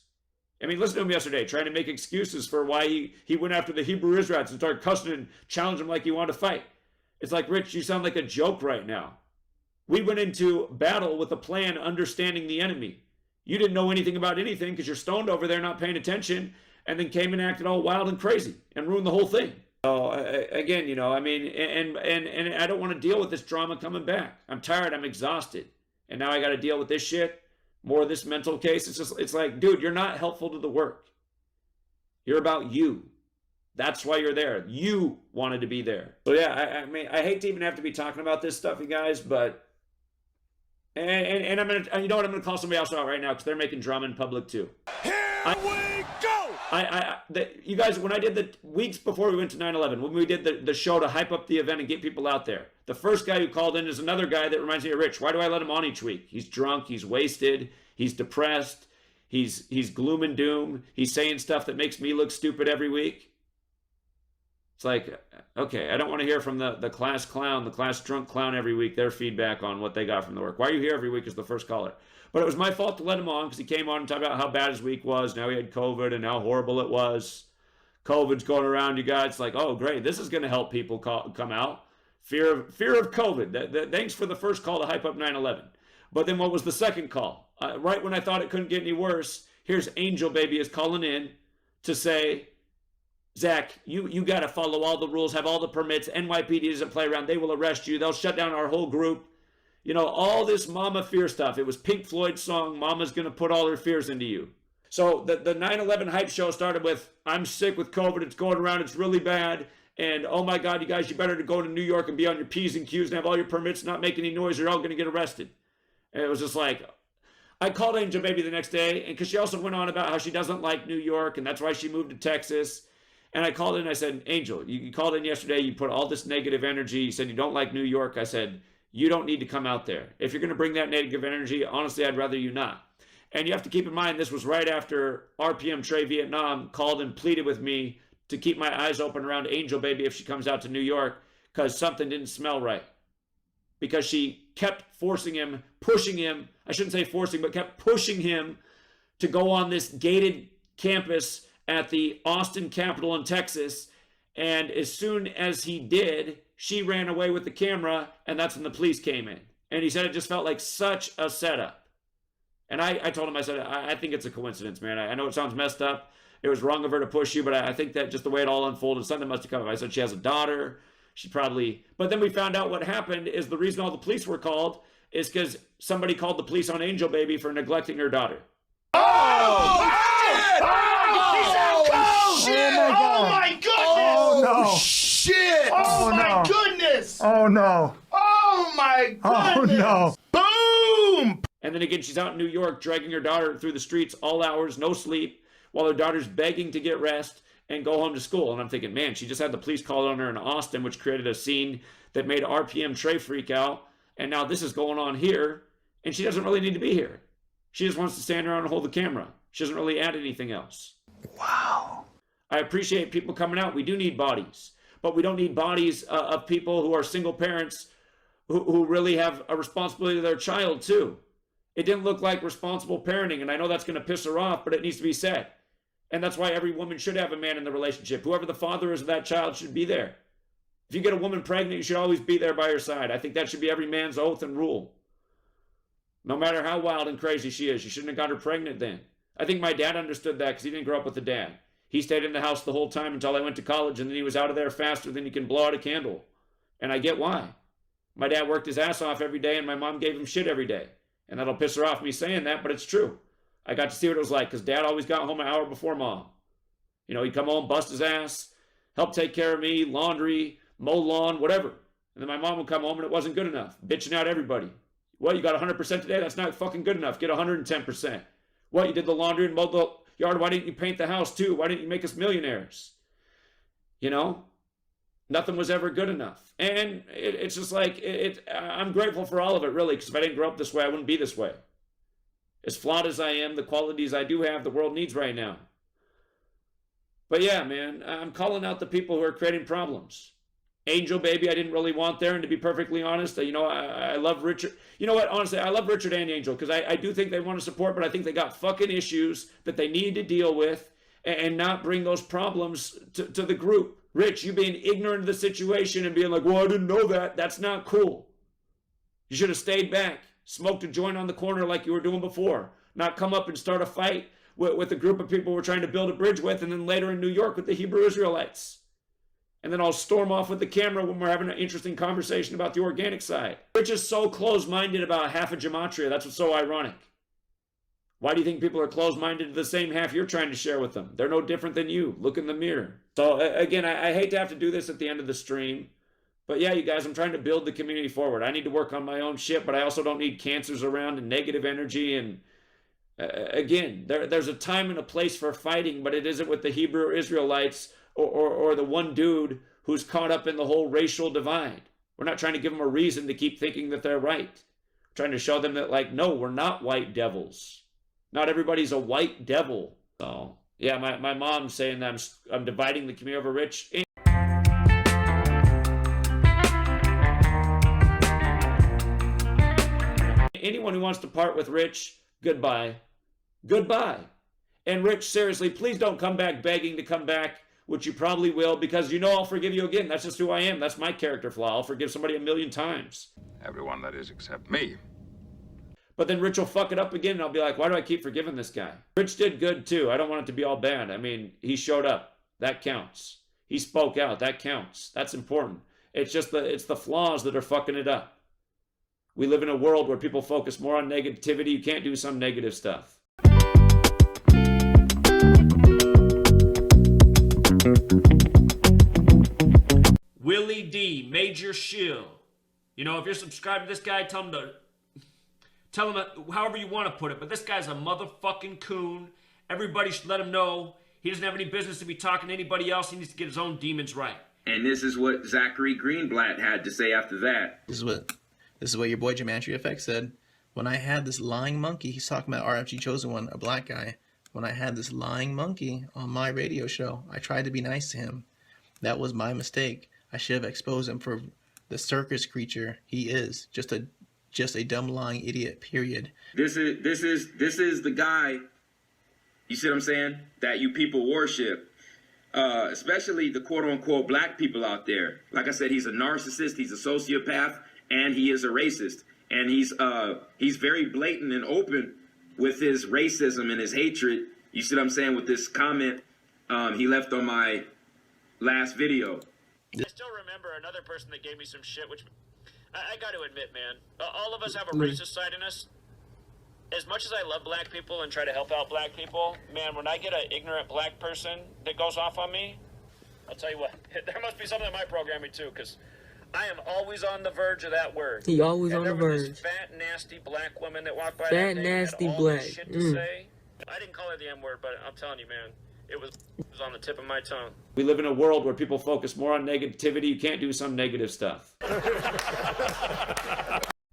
I mean, listen to him yesterday, trying to make excuses for why he went after the Hebrew Israelites and started cussing and challenging them like he wanted to fight. It's like, Rich, you sound like a joke right now. We went into battle with a plan, understanding the enemy. You didn't know anything about anything because you're stoned over there not paying attention, and then came and acted all wild and crazy and ruined the whole thing. So again, you know, I mean, and I don't want to deal with this drama coming back. I'm tired. I'm exhausted. And now I got to deal with this shit, more of this mental case. It's like, dude, you're not helpful to the work. You're about you. That's why you're there. You wanted to be there. So yeah, I mean, I hate to even have to be talking about this stuff, you guys, but and I'm gonna, you know what, I'm gonna call somebody else out right now because they're making drama in public too. Here we go! You guys, when I did the weeks before we went to 9/11, when we did the show to hype up the event and get people out there, the first guy who called in is another guy that reminds me of Rich. Why do I let him on each week? He's drunk, he's wasted, he's depressed, he's gloom and doom, he's saying stuff that makes me look stupid every week. It's like, okay, I don't want to hear from the class clown, the class drunk clown every week, their feedback on what they got from the work. Why are you here every week as the first caller? But it was my fault to let him on because he came on and talked about how bad his week was. Now he had COVID and how horrible it was. COVID's going around, you guys. It's like, oh, great. This is going to help people come out. Fear of COVID. Thanks for the first call to hype up 9/11. But then what was the second call? Right when I thought it couldn't get any worse, here's Angel Baby is calling in to say, Zach, you got to follow all the rules, have all the permits. NYPD doesn't play around. They will arrest you. They'll shut down our whole group. You know, all this mama fear stuff. It was Pink Floyd's song, Mama's going to put all her fears into you. So the 9/11 hype show started with, I'm sick with COVID. It's going around. It's really bad. And, oh, my God, you guys, you better go to New York and be on your P's and Q's and have all your permits, not make any noise, or you're all going to get arrested. And it was just like, I called Angel Baby the next day, and because she also went on about how she doesn't like New York, and that's why she moved to Texas. And I called in and I said, Angel, you called in yesterday. You put all this negative energy. You said you don't like New York. I said, you don't need to come out there. If you're going to bring that negative energy, honestly, I'd rather you not. And you have to keep in mind, this was right after RPM Trey Vietnam called and pleaded with me to keep my eyes open around Angel Baby if she comes out to New York because something didn't smell right. Because she kept forcing him, pushing him. I shouldn't say forcing, but kept pushing him to go on this gated campus at the Austin Capitol in Texas. And as soon as he did, she ran away with the camera, and that's when the police came in. And he said it just felt like such a setup. And I told him, I said, I think it's a coincidence, man. I know it sounds messed up. It was wrong of her to push you, but I think that just the way it all unfolded, something must have come up. I said she has a daughter. She probably... But then we found out what happened is the reason all the police were called is because somebody called the police on Angel Baby for neglecting her daughter. Oh, shit! Oh my goodness! Oh no! Shit! Oh, my no. goodness! Oh no! Oh my Oh goodness! no! Boom! And then again, she's out in New York dragging her daughter through the streets all hours, no sleep, while her daughter's begging to get rest and go home to school. And I'm thinking, man, she just had the police called on her in Austin, which created a scene that made RPM Trey freak out. And now this is going on here, and she doesn't really need to be here. She just wants to stand around and hold the camera. She doesn't really add anything else. Wow! I appreciate people coming out. We do need bodies, but we don't need bodies of people who are single parents who really have a responsibility to their child too. It didn't look like responsible parenting, and I know that's going to piss her off, but it needs to be said. And that's why every woman should have a man in the relationship. Whoever the father is of that child should be there. If you get a woman pregnant, you should always be there by her side. I think that should be every man's oath and rule. No matter how wild and crazy she is, you shouldn't have got her pregnant then. I think my dad understood that because he didn't grow up with a dad. He stayed in the house the whole time until I went to college, and then he was out of there faster than you can blow out a candle. And I get why. My dad worked his ass off every day, and my mom gave him shit every day. And that'll piss her off me saying that, but it's true. I got to see what it was like because dad always got home an hour before mom. You know, he'd come home, bust his ass, help take care of me, laundry, mow lawn, whatever. And then my mom would come home and it wasn't good enough, bitching out everybody. What, you got 100% today? That's not fucking good enough. Get 110%. What, you did the laundry and mowed the yard? Why didn't you paint the house too? Why didn't you make us millionaires? You know, nothing was ever good enough. And it's just like, I'm grateful for all of it, really, because if I didn't grow up this way, I wouldn't be this way. As flawed as I am, the qualities I do have, the world needs right now. But yeah, man, I'm calling out the people who are creating problems. Angel Baby, I didn't really want there, and to be perfectly honest, you know, I love Richard. You know what, honestly, I love Richard and Angel, because I do think they want to support, but I think they got fucking issues that they need to deal with and not bring those problems to the group. Rich, you being ignorant of the situation and being like, well, I didn't know that, that's not cool. You should have stayed back, smoked a joint on the corner like you were doing before, not come up and start a fight with a group of people we're trying to build a bridge with, and then later in New York with the Hebrew Israelites. And then I'll storm off with the camera when we're having an interesting conversation about the organic side. Rich is so close-minded about half of Gematria. That's what's so ironic. Why do you think people are closed-minded to the same half you're trying to share with them? They're no different than you. Look in the mirror. So again, I hate to have to do this at the end of the stream. But yeah, you guys, I'm trying to build the community forward. I need to work on my own shit, but I also don't need cancers around and negative energy. And again, there's a time and a place for fighting, but it isn't with the Hebrew Israelites or the one dude who's caught up in the whole racial divide. We're not trying to give them a reason to keep thinking that they're right. We're trying to show them that, like, no, we're not white devils. Not everybody's a white devil. So, yeah, my mom's saying that I'm dividing the community over rich. Anyone who wants to part with Rich, goodbye. Goodbye. And Rich, seriously, please don't come back begging to come back, which you probably will, because you know I'll forgive you again. That's just who I am. That's my character flaw. I'll forgive somebody 1,000,000 times. Everyone, that is, except me. But then Rich will fuck it up again, and I'll be like, why do I keep forgiving this guy? Rich did good, too. I don't want it to be all bad. I mean, he showed up. That counts. He spoke out. That counts. That's important. It's just it's the flaws that are fucking it up. We live in a world where people focus more on negativity. You can't do some negative stuff. Willie D, Major Shill. You know, if you're subscribed to this guy, tell him however you want to put it, but this guy's a motherfucking coon. Everybody should let him know he doesn't have any business to be talking to anybody else. He needs to get his own demons right. And this is what Zachary Greenblatt had to say after that. This is what your boy Gematria Effect said. When I had this lying monkey, he's talking about RFG Chosen One, a black guy. When I had this lying monkey on my radio show, I tried to be nice to him. That was my mistake. I should have exposed him for the circus creature he is. Just a dumb lying idiot, period. This is the guy, you see what I'm saying, that you people worship. Especially the quote-unquote black people out there. Like I said, he's a narcissist, he's a sociopath, and he is a racist. And he's very blatant and open with his racism and his hatred. You see what I'm saying, with this comment he left on my last video. I still remember another person that gave me some shit, which I got to admit, man, all of us have a racist side in us. As much as I love black people and try to help out black people, man, when I get an ignorant black person that goes off on me, I'll tell you what, there must be something in my programming too, because I am always on the verge of that word. He always and on the there was verge. this fat, nasty black woman that walked by Fat, that thing nasty and had all black. this shit to say. I didn't call her the M-word, but I'm telling you, man, it was on the tip of my tongue. We live in a world where people focus more on negativity. You can't do some negative stuff.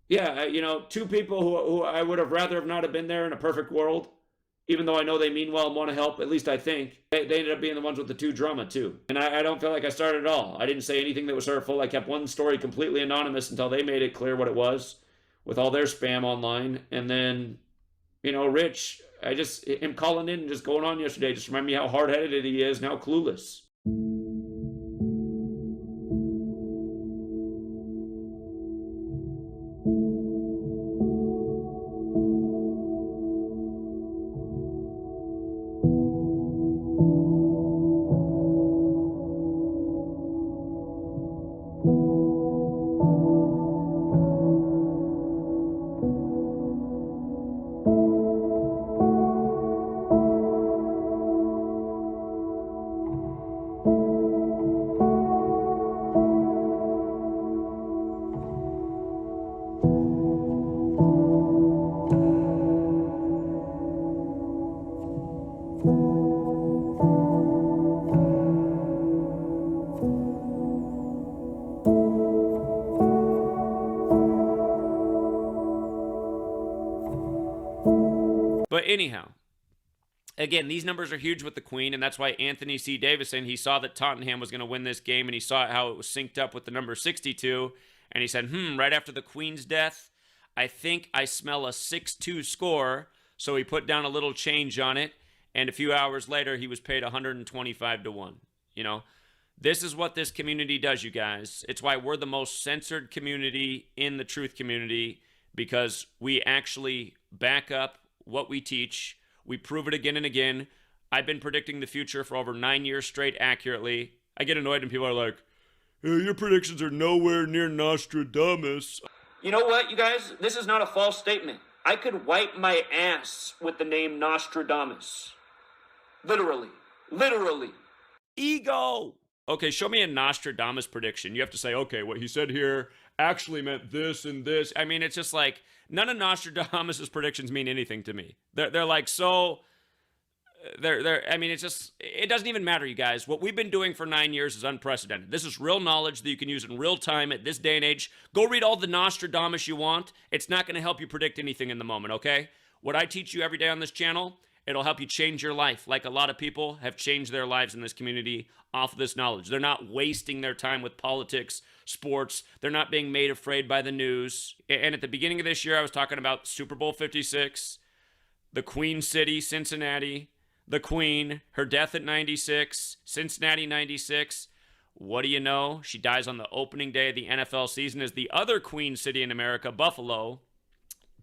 Yeah, you know, two people who I would have rather have not have been there in a perfect world, even though I know they mean well and want to help, at least I think. They ended up being the ones with the two drama, too. And I don't feel like I started at all. I didn't say anything that was hurtful. I kept one story completely anonymous until they made it clear what it was with all their spam online. And then, you know, Rich, him calling in and just going on yesterday just reminded me how hard-headed he is and how clueless. anyhow, again, these numbers are huge with the Queen, and that's why Anthony C. Davison, he saw that Tottenham was going to win this game, and he saw how it was synced up with the number 62, and he said, right after the Queen's death, I think I smell a 6-2 score, so he put down a little change on it, and a few hours later, he was paid 125 to 1. You know, this is what this community does, you guys. It's why we're the most censored community in the truth community, because we actually back up what we teach. We prove it again and again. I've been predicting the future for over 9 years straight accurately. I get annoyed when people are like, hey, your predictions are nowhere near Nostradamus. You know what, you guys? This is not a false statement. I could wipe my ass with the name Nostradamus. Literally. Literally. Ego. Okay, show me a Nostradamus prediction. You have to say, okay, what he said here actually meant this and this. I mean, it's just like, none of Nostradamus' predictions mean anything to me. They're like so... I mean, it's just, it doesn't even matter, you guys. What we've been doing for 9 years is unprecedented. This is real knowledge that you can use in real time at this day and age. Go read all the Nostradamus you want. It's not going to help you predict anything in the moment, okay? What I teach you every day on this channel, it'll help you change your life. Like a lot of people have changed their lives in this community off of this knowledge. They're not wasting their time with politics, sports. They're not being made afraid by the news. And at the beginning of this year, I was talking about Super Bowl 56, the Queen City, Cincinnati, the Queen, her death at 96, Cincinnati 96. What do you know? She dies on the opening day of the NFL season as the other Queen City in America, Buffalo,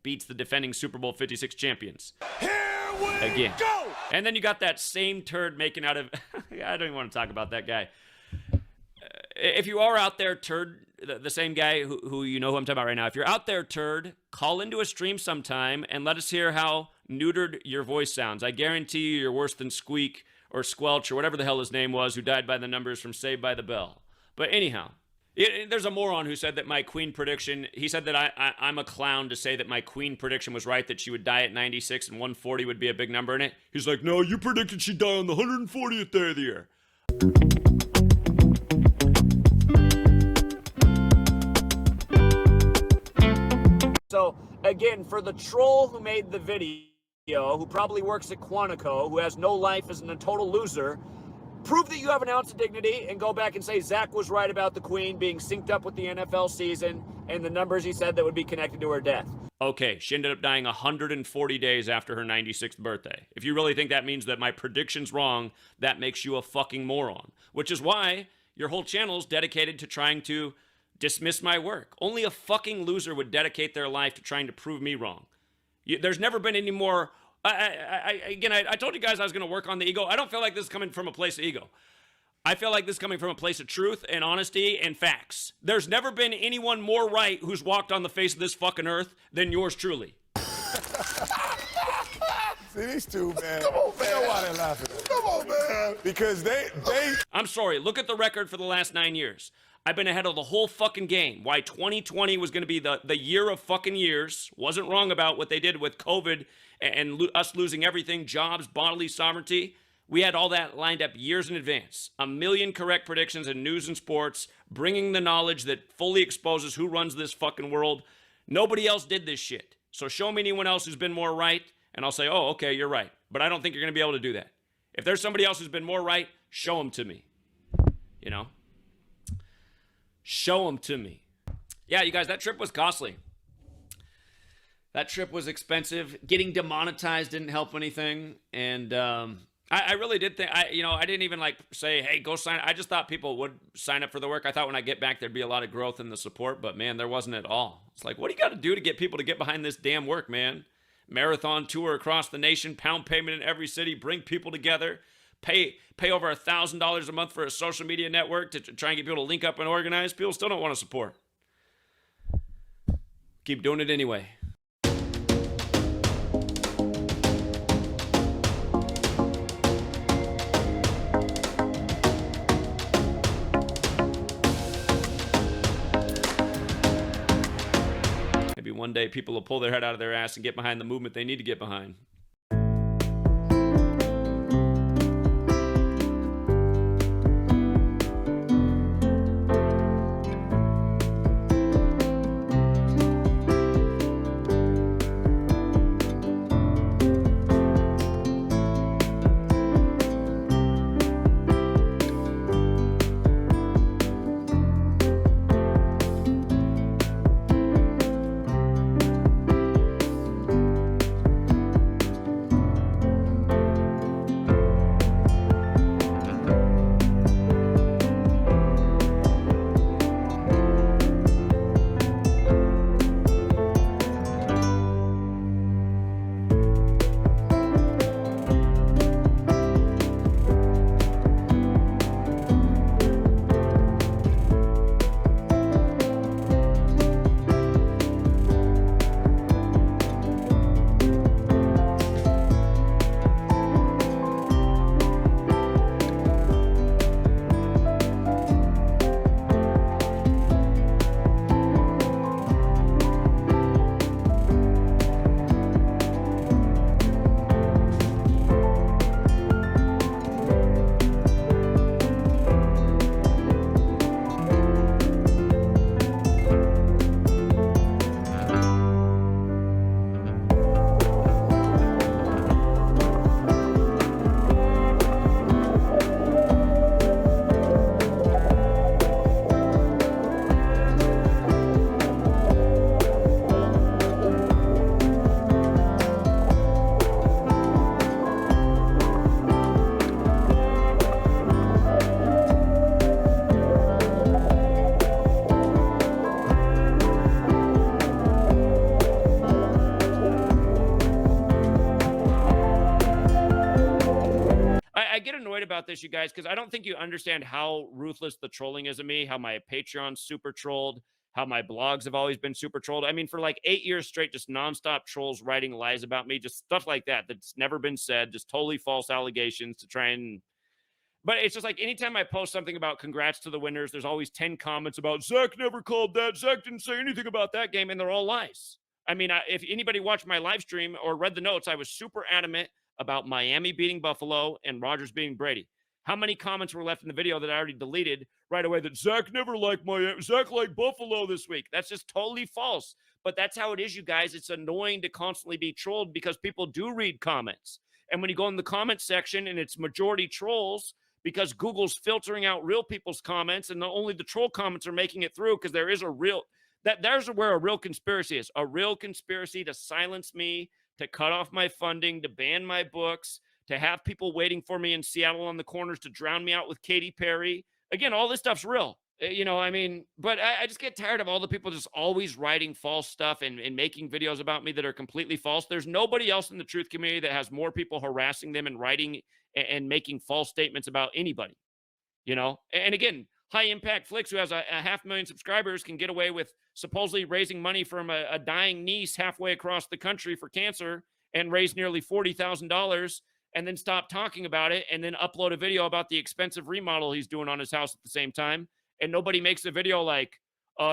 beats the defending Super Bowl 56 champions. Here we Again. go! And then you got that same turd making out of... I don't even want to talk about that guy. If you are out there, turd, the same guy who you know who I'm talking about right now, if you're out there, turd, call into a stream sometime and let us hear how neutered your voice sounds. I guarantee you you're worse than Squeak or Squelch or whatever the hell his name was, who died by the numbers from Saved by the Bell. But anyhow, there's a moron who said that my Queen prediction, he said that I'm a clown to say that my Queen prediction was right, that she would die at 96 and 140 would be a big number in it. He's like, no, you predicted she'd die on the 140th day of the year. So, again, for the troll who made the video, who probably works at Quantico, who has no life, is a total loser, prove that you have an ounce of dignity and go back and say Zach was right about the Queen being synced up with the NFL season and the numbers he said that would be connected to her death. Okay, she ended up dying 140 days after her 96th birthday. If you really think that means that my prediction's wrong, that makes you a fucking moron. Which is why your whole channel is dedicated to trying to dismiss my work. Only a fucking loser would dedicate their life to trying to prove me wrong. There's never been any more... I told you guys I was going to work on the ego. I don't feel like this is coming from a place of ego. I feel like this is coming from a place of truth and honesty and facts. There's never been anyone more right who's walked on the face of this fucking earth than yours truly. See, these two, man. Come on, man. You know why they're laughing at me. Come on, man. Because they... I'm sorry. Look at the record for the last 9 years. I've been ahead of the whole fucking game. Why 2020 was going to be the year of fucking years. Wasn't wrong about what they did with COVID and us losing everything, jobs, bodily sovereignty. We had all that lined up years in advance. 1 million correct predictions in news and sports, bringing the knowledge that fully exposes who runs this fucking world. Nobody else did this shit. So show me anyone else who's been more right, and I'll say, oh, okay, you're right. But I don't think you're going to be able to do that. If there's somebody else who's been more right, show them to me. You know? Show them to me. Yeah, you guys, that trip was costly. That trip was expensive. Getting demonetized didn't help anything. And I really did think, I didn't even like say, hey, go sign up. I just thought people would sign up for the work. I thought when I get back, there'd be a lot of growth in the support. But man, there wasn't at all. It's like, what do you got to do to get people to get behind this damn work, man? Marathon tour across the nation, pound payment in every city, bring people together. Pay over $1,000 a month for a social media network to try and get people to link up and organize. People still don't want to support. Keep doing it anyway. Maybe one day people will pull their head out of their ass and get behind the movement they need to get behind. about this, you guys, because I don't think you understand how ruthless the trolling is of me, how my Patreon's super trolled, how my blogs have always been super trolled. I mean, for like 8 years straight, just nonstop trolls writing lies about me, just stuff like that that's never been said, just totally false allegations to try and. But it's just like anytime I post something about congrats to the winners, there's always 10 comments about Zach never called that. Zach didn't say anything about that game, and they're all lies. I mean, if anybody watched my live stream or read the notes, I was super adamant about Miami beating Buffalo and Rodgers beating Brady. How many comments were left in the video that I already deleted right away that Zach never liked Miami, Zach liked Buffalo this week? That's just totally false. But that's how it is, you guys. It's annoying to constantly be trolled because people do read comments. And when you go in the comment section and it's majority trolls, because Google's filtering out real people's comments and only the troll comments are making it through, because there is a real, there's where a real conspiracy is. A real conspiracy to silence me, to cut off my funding, to ban my books, to have people waiting for me in Seattle on the corners to drown me out with Katy Perry. Again, all this stuff's real. You know, I mean, but I just get tired of all the people just always writing false stuff and making videos about me that are completely false. There's nobody else in the truth community that has more people harassing them and writing and making false statements about anybody, you know? And again, High Impact Flicks, who has a 500,000 subscribers, can get away with supposedly raising money from a dying niece halfway across the country for cancer and raise nearly $40,000 and then stop talking about it and then upload a video about the expensive remodel he's doing on his house at the same time. And nobody makes a video like,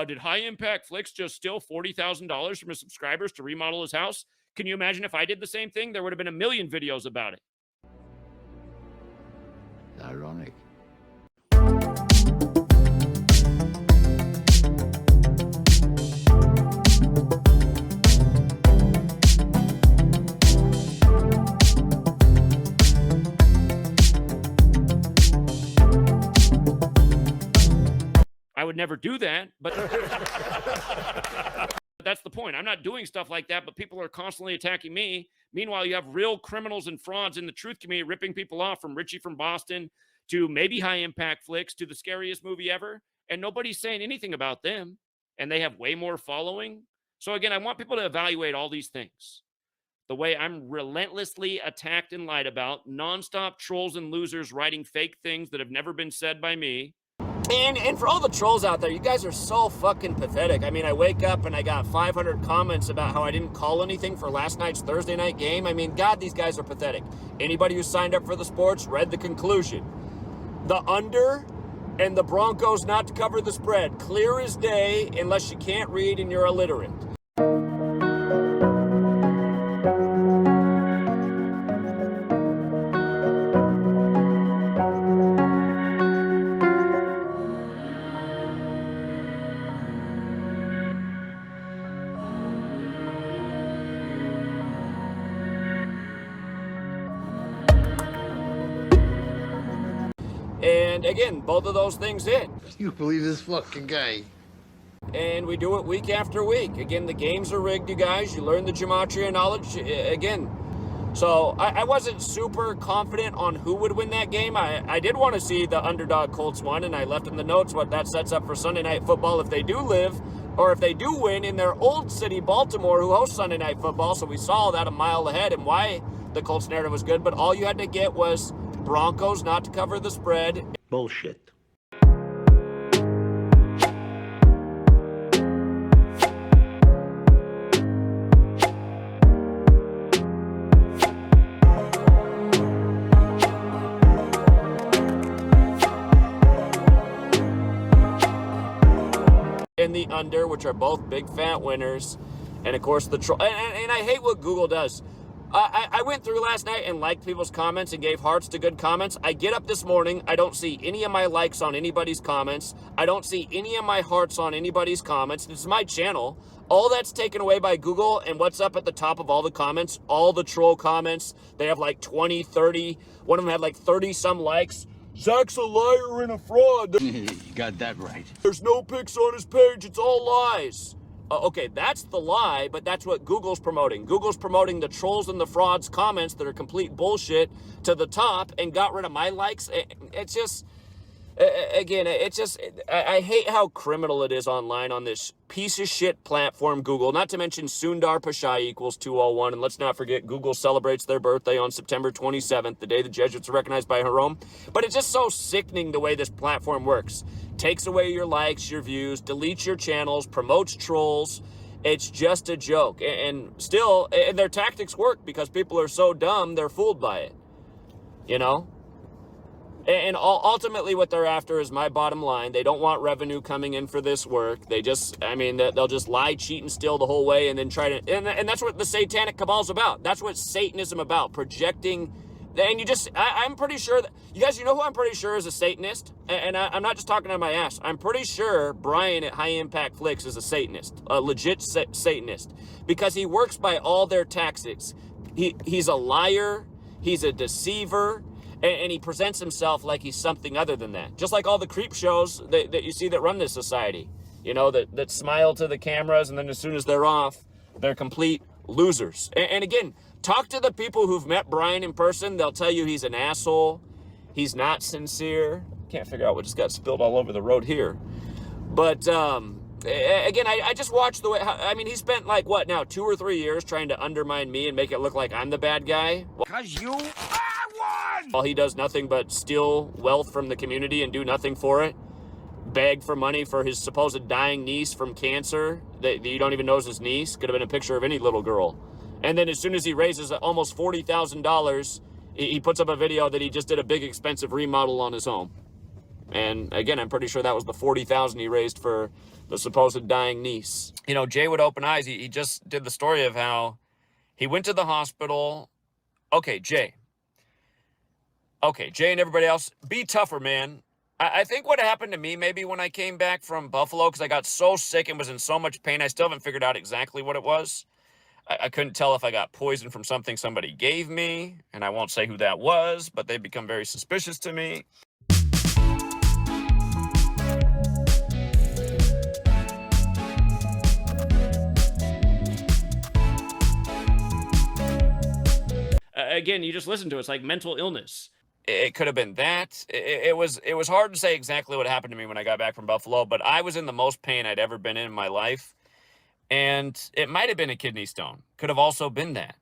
did High Impact Flicks just steal $40,000 from his subscribers to remodel his house? Can you imagine if I did the same thing? There would have been a million videos about it. Ironic. I would never do that, but that's the point. I'm not doing stuff like that, but people are constantly attacking me. Meanwhile, you have real criminals and frauds in the truth community ripping people off, from Richie from Boston to maybe High Impact Flicks to the scariest movie ever, and nobody's saying anything about them, and they have way more following. So again, I want people to evaluate all these things. The way I'm relentlessly attacked and lied about, nonstop trolls and losers writing fake things that have never been said by me. And for all the trolls out there, you guys are so fucking pathetic. I mean, I wake up and I got 500 comments about how I didn't call anything for last night's Thursday night game. I mean, God, these guys are pathetic. Anybody who signed up for the sports read the conclusion. The under and the Broncos not to cover the spread. Clear as day, unless you can't read and you're illiterate. And again, both of those things hit. You believe this fucking guy? And we do it week after week. Again, the games are rigged, you guys. You learn the Gematria knowledge again. So I wasn't super confident on who would win that game. I did want to see the underdog Colts win, and I left in the notes what that sets up for Sunday Night Football if they do live, or if they do win in their old city, Baltimore, who hosts Sunday Night Football. So we saw that a mile ahead and why the Colts narrative was good. But all you had to get was Broncos not to cover the spread. Bullshit. And the under, which are both big fat winners. And of course the troll. And I hate what Google does. I went through last night and liked people's comments and gave hearts to good comments. I get up this morning, I don't see any of my likes on anybody's comments. I don't see any of my hearts on anybody's comments. This is my channel. All that's taken away by Google, and what's up at the top of all the comments? All the troll comments. They have like 20, 30. One of them had like 30 some likes. Zach's a liar and a fraud. You got that right. There's no pics on his page. It's all lies. Okay, that's the lie, but that's what Google's promoting. Google's promoting the trolls and the frauds comments that are complete bullshit to the top and got rid of my likes. It's just, again, it's just, I hate how criminal it is online on this piece of shit platform, Google. Not to mention Sundar Pichai equals 201. And let's not forget, Google celebrates their birthday on September 27th, the day the Jesuits were recognized by Jerome. But it's just so sickening the way this platform works. Takes away your likes, your views, deletes your channels, promotes trolls. It's just a joke. And still, and their tactics work because people are so dumb, they're fooled by it. You know? And ultimately what they're after is my bottom line. They don't want revenue coming in for this work. They just, I mean, they'll just lie, cheat, and steal the whole way and then try to, and that's what the satanic cabal's about. That's what Satanism about, projecting. And you just, I'm pretty sure that, you guys, you know who I'm pretty sure is a Satanist? And I'm not just talking on my ass. I'm pretty sure Brian at High Impact Flicks is a Satanist, a legit Satanist, because he works by all their tactics. He's a liar. He's a deceiver. And he presents himself like he's something other than that. Just like all the creep shows that you see that run this society. You know, that smile to the cameras, and then as soon as they're off, they're complete losers. And again, talk to the people who've met Brian in person. They'll tell you he's an asshole. He's not sincere. Can't figure out what just got spilled all over the road here. But again, I just watched the way, I mean, he spent like, what now, 2 or 3 years trying to undermine me and make it look like I'm the bad guy. Because you are one! While he does nothing but steal wealth from the community and do nothing for it. Beg for money for his supposed dying niece from cancer that you don't even know is his niece. Could have been a picture of any little girl. And then as soon as he raises almost $40,000, he puts up a video that he just did a big expensive remodel on his home. And again, I'm pretty sure that was the $40,000 he raised for the supposed dying niece. You know, Jay with open eyes, he just did the story of how he went to the hospital. Okay, Jay and everybody else, be tougher, man. I think what happened to me maybe when I came back from Buffalo, because I got so sick and was in so much pain, I still haven't figured out exactly what it was. I couldn't tell if I got poisoned from something somebody gave me, and I won't say who that was, but they've become very suspicious to me. Again, you just listen to it. It's like mental illness. It could have been that. It was hard to say exactly what happened to me when I got back from Buffalo, but I was in the most pain I'd ever been in my life. And it might have been a kidney stone. Could have also been that.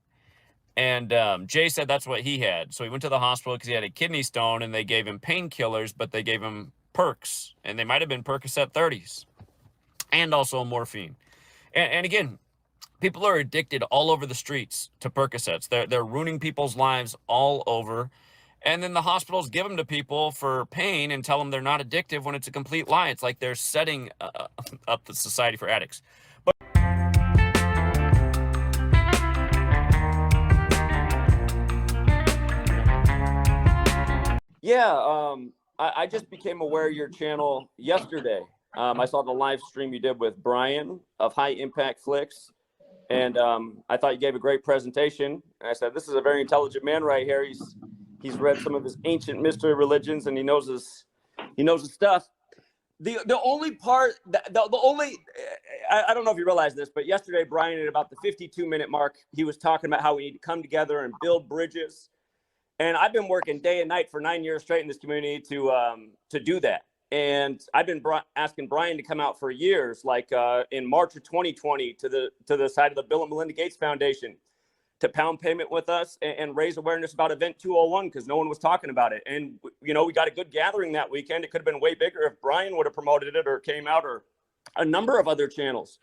And Jay said that's what he had. So he went to the hospital because he had a kidney stone, and they gave him painkillers, but they gave him perks. And they might have been Percocet 30s. And also morphine. And again, people are addicted all over the streets to Percocets. They're ruining people's lives all over. And then the hospitals give them to people for pain and tell them they're not addictive when it's a complete lie. It's like they're setting up the society for addicts. But yeah, I just became aware of your channel yesterday. I saw the live stream you did with Brian of High Impact Flicks. And I thought you gave a great presentation. And I said, this is a very intelligent man right here. He's read some of his ancient mystery religions, and he knows his stuff. The only part, the only, I don't know if you realize this, but yesterday, Brian, at about the 52-minute mark, he was talking about how we need to come together and build bridges. And I've been working day and night for 9 years straight in this community to do that. And I've been asking Brian to come out for years, like in March of 2020, to the side of the Bill and Melinda Gates Foundation, to pound payment with us and raise awareness about Event 201 because no one was talking about it. And, you know, we got a good gathering that weekend. It could have been way bigger if Brian would have promoted it or came out, or a number of other channels.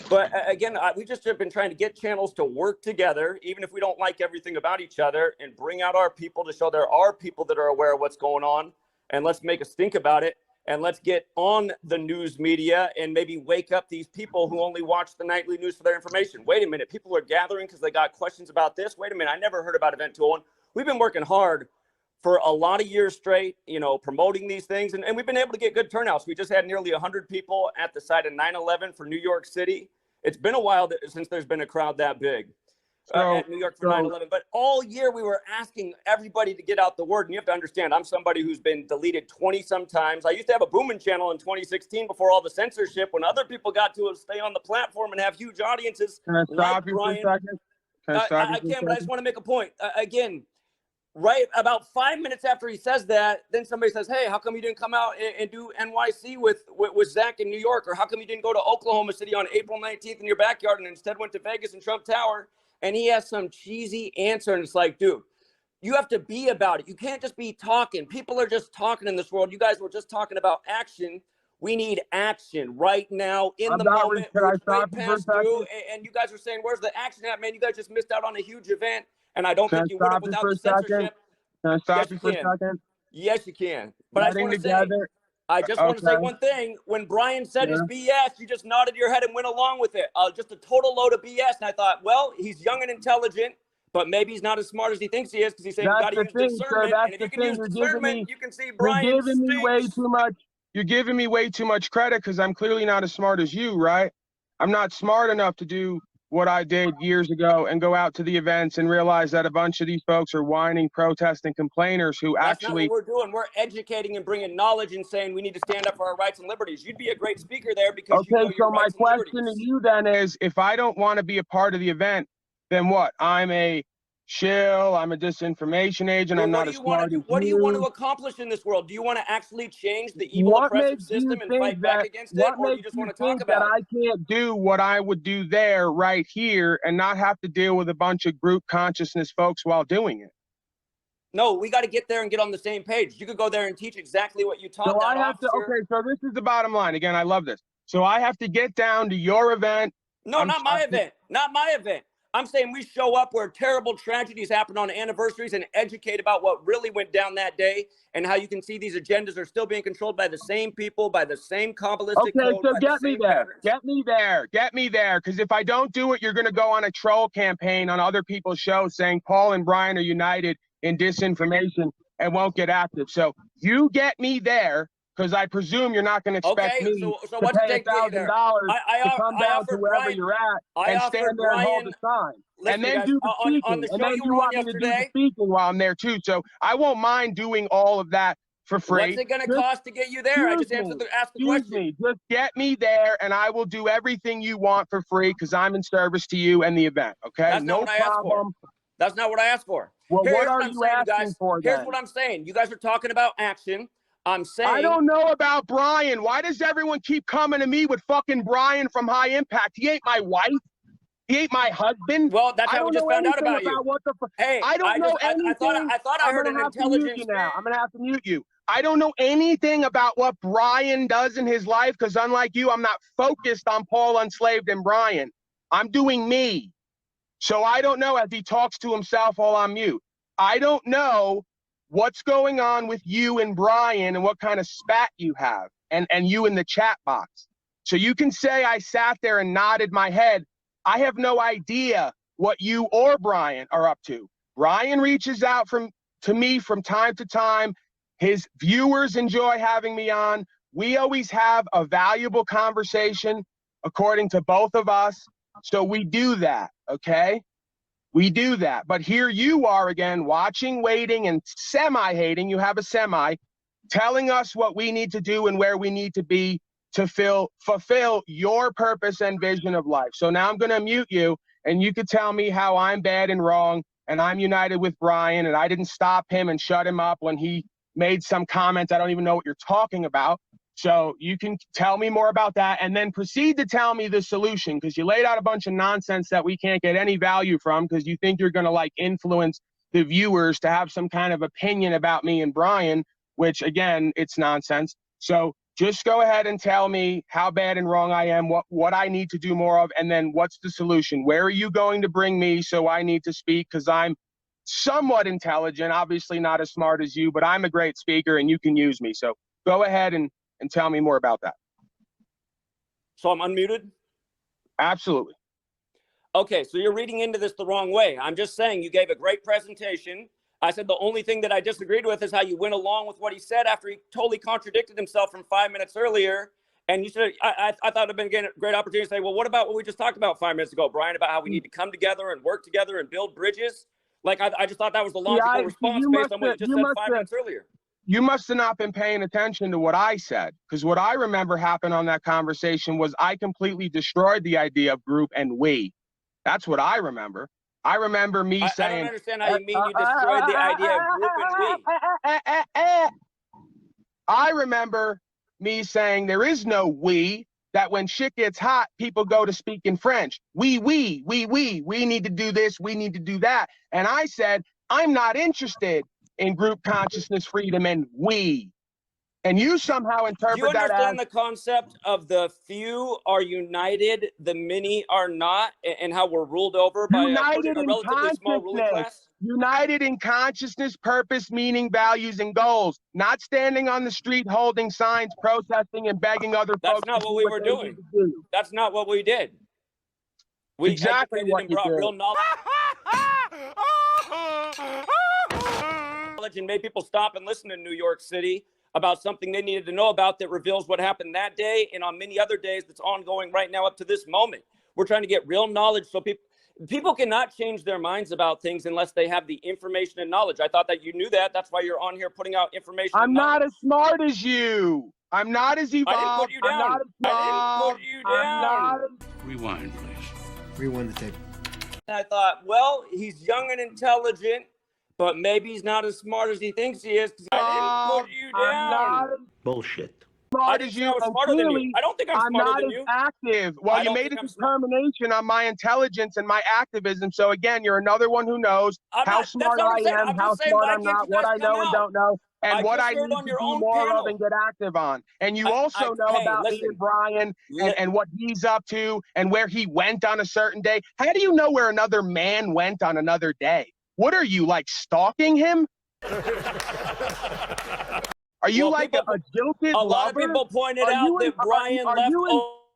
But again, we just have been trying to get channels to work together, even if we don't like everything about each other, and bring out our people to show there are people that are aware of what's going on. And let's make us think about it. And let's get on the news media and maybe wake up these people who only watch the nightly news for their information. Wait a minute, people are gathering because they got questions about this. Wait a minute, I never heard about Event 201. We've been working hard for a lot of years straight, you know, promoting these things. And we've been able to get good turnouts. We just had nearly 100 people at the site of 9/11 for New York City. It's been a while since there's been a crowd that big. At New York for 9/11, but all year we were asking everybody to get out the word. And you have to understand, I'm somebody who's been deleted 20 some times. I used to have a booming channel in 2016 before all the censorship, when other people got to stay on the platform and have huge audiences. Can I stop you for a second? I can, but I just want to make a point. Again, Right about 5 minutes after he says that, then somebody says, "Hey, how come you didn't come out and do NYC with Zach in New York? Or how come you didn't go to Oklahoma City on April 19th in your backyard and instead went to Vegas and Trump Tower?" And he has some cheesy answer, and it's like, dude, you have to be about it. You can't just be talking. People are just talking in this world. You guys were just talking about action. We need action right now in the moment. Can I stop you for a Past due, second? and you guys are saying, "Where's the action at, man?" You guys just missed out on a huge event. And I don't Can I think you would have stop you without for the a second? censorship. Can I stop Yes, you you for a can. second? Yes, you can. But I just want to say, together. I just want to say Okay. one thing. When Brian said his Yeah. BS, you just nodded your head and went along with it. Just a total load of BS. And I thought, well, he's young and intelligent, but maybe he's not as smart as he thinks he is, because he's saying you That's got to the use thing, sir. discernment. That's And if the you can thing. use discernment, you can see You're Brian giving me way stinks. too much. You're giving me way too much credit because I'm clearly not as smart as you, right? I'm not smart enough to do what I did years ago and go out to the events and realize that a bunch of these folks are whining, protesting, complainers who That's not actually. what we're doing. We're educating and bringing knowledge and saying we need to stand up for our rights and liberties. You'd be a great speaker there because you know Okay, your so my rights and question liberties. to you then is, if I don't want to be a part of the event, then what? I'm a shill, I'm a disinformation agent, Well, I'm not as smart as what do you want to you. accomplish in this world? Do you want to actually change the evil What oppressive makes you system and think fight back that against it, or do you just want to talk about it? I can't do what I would do there right here and not have to deal with a bunch of group consciousness folks while doing it? No, we got to get there and get on the same page. You could go there and teach exactly what you taught So that I have to, officer. okay, so this is the bottom line. Again, I love this. So I have to get down to your event. No, not my event. Not my event. I'm saying we show up where terrible tragedies happen on anniversaries and educate about what really went down that day and how you can see these agendas are still being controlled by the same people, by the same Kabbalistic Okay, code, so by get the me same there. patterns. Get me there. Get me there. Because if I don't do it, you're going to go on a troll campaign on other people's shows saying Paul and Brian are united in disinformation and won't get active. So you get me there, because I presume you're not going to expect me So to what's it pay take to get you there? $1,000 to come I down to offered wherever Brian, you're at I and stand offered there and hold Brian, the sign. listen, And then you guys, do the on speaking. the And show then you you were on want me to do the yesterday, speaking while I'm there too. So I won't mind doing all of that for free. what's it going to cost to get you there? I just asked the question. Just get me there, and I will do everything you want for free because I'm in service to you and the event. Okay, That's not what I asked for. That's not what I asked for. Well, Here's what are I'm you saying, asking guys. for Here's then? what I'm saying. You guys are talking about action. I'm saying I don't know about Brian. Why does everyone keep coming to me with fucking Brian from High Impact? He ain't my wife. He ain't my husband. Well, that's how we just found out about you. What the Hey, I don't know anything. I thought I heard an intelligence. I'm gonna have to mute you. I don't know anything about what Brian does in his life because, unlike you, I'm not focused on Paul Unslaved and Brian. I'm doing me. So I don't know, as he talks to himself while I'm mute. I don't know what's going on with you and Brian and what kind of spat you have and you in the chat box. So you can say I sat there and nodded my head. I have no idea what you or Brian are up to. Brian reaches out to me from time to time. His viewers enjoy having me on. We always have a valuable conversation, according to both of us. So we do that, okay? We do that. But here you are again, watching, waiting, and semi-hating. You have a semi, telling us what we need to do and where we need to be to fulfill your purpose and vision of life. So now I'm going to mute you, and you could tell me how I'm bad and wrong, and I'm united with Brian, and I didn't stop him and shut him up when he made some comment. I don't even know what you're talking about. So you can tell me more about that and then proceed to tell me the solution, because you laid out a bunch of nonsense that we can't get any value from because you think you're going to like influence the viewers to have some kind of opinion about me and Brian, which again, it's nonsense. So just go ahead and tell me how bad and wrong I am, what I need to do more of, and then what's the solution? Where are you going to bring me so I need to speak? Because I'm somewhat intelligent, obviously not as smart as you, but I'm a great speaker and you can use me. So go ahead and tell me more about that. So I'm unmuted? Absolutely. Okay, so you're reading into this the wrong way. I'm just saying you gave a great presentation. I said the only thing that I disagreed with is how you went along with what he said after he totally contradicted himself from 5 minutes earlier. And you said, I thought it'd been a great opportunity to say, well, what about what we just talked about 5 minutes ago, Brian, about how we need to come together and work together and build bridges? Like, I just thought that was the logical response based on what you just said 5 minutes earlier. You must have not been paying attention to what I said, because what I remember happened on that conversation was I completely destroyed the idea of group and we. That's what I remember. I remember me I saying, don't understand how you mean you destroyed the idea of group and we. I remember me saying there is no we, that when shit gets hot, people go to speak in French. We need to do this, we need to do that. And I said, I'm not interested in group consciousness, freedom, and we. And you somehow Do interpret you that as understand the concept of the few are united, the many are not, and how we're ruled over by united a in relatively small ruling consciousness. class? United in consciousness, purpose, meaning, values, and goals. Not standing on the street holding signs, protesting, and begging other That's folks not to what do we what were they doing. need to do. That's not what we did. We Exactly educated what and you brought did. real knowledge and made people stop and listen in New York City about something they needed to know about that reveals what happened that day and on many other days that's ongoing right now up to this moment. We're trying to get real knowledge so people cannot change their minds about things unless they have the information and knowledge. I thought that you knew that. That's why you're on here putting out information I'm and not knowledge. as smart as you. I'm not as evolved. I didn't put you down. I'm not as I didn't put you down. I'm not as... Rewind, please. Rewind the tape. And I thought, well, he's young and intelligent, but maybe he's not as smart as he thinks he is. I didn't put you down. I'm not as Bullshit. I smart didn't as say you. I was And smarter than you. clearly, I don't think I'm smarter not than as you. active. Well, I you don't made a think I'm smart. determination on my intelligence and my activism. So again, you're another one who knows how That's smart not what I'm I saying. am, I'm how just saying, smart why I'm can't not, you what guys I come know and out? don't know, and I what just I heard need on to your do own more of panel. and get active on. And you also know hey, about me listen. and Brian and what he's up to and where he went on a certain day. How do you know where another man went on another day? What are you, like, stalking him? Are you like a jilted A lover? lot of people pointed Are out you that Brian left.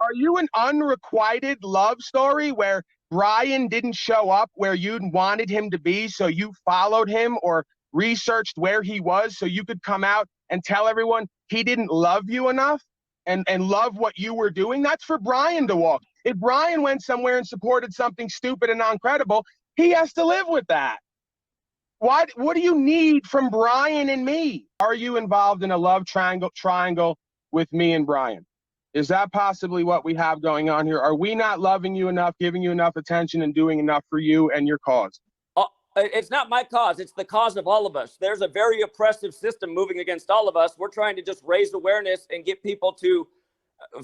Are you an unrequited love story where Brian didn't show up where you wanted him to be, so you followed him or researched where he was so you could come out and tell everyone he didn't love you enough and love what you were doing? That's for Brian to walk. If Brian went somewhere and supported something stupid and uncredible, he has to live with that. What do you need from Brian and me? Are you involved in a love triangle with me and Brian? Is that possibly what we have going on here? Are we not loving you enough, giving you enough attention, and doing enough for you and your cause? It's not my cause. It's the cause of all of us. There's a very oppressive system moving against all of us. We're trying to just raise awareness and get people to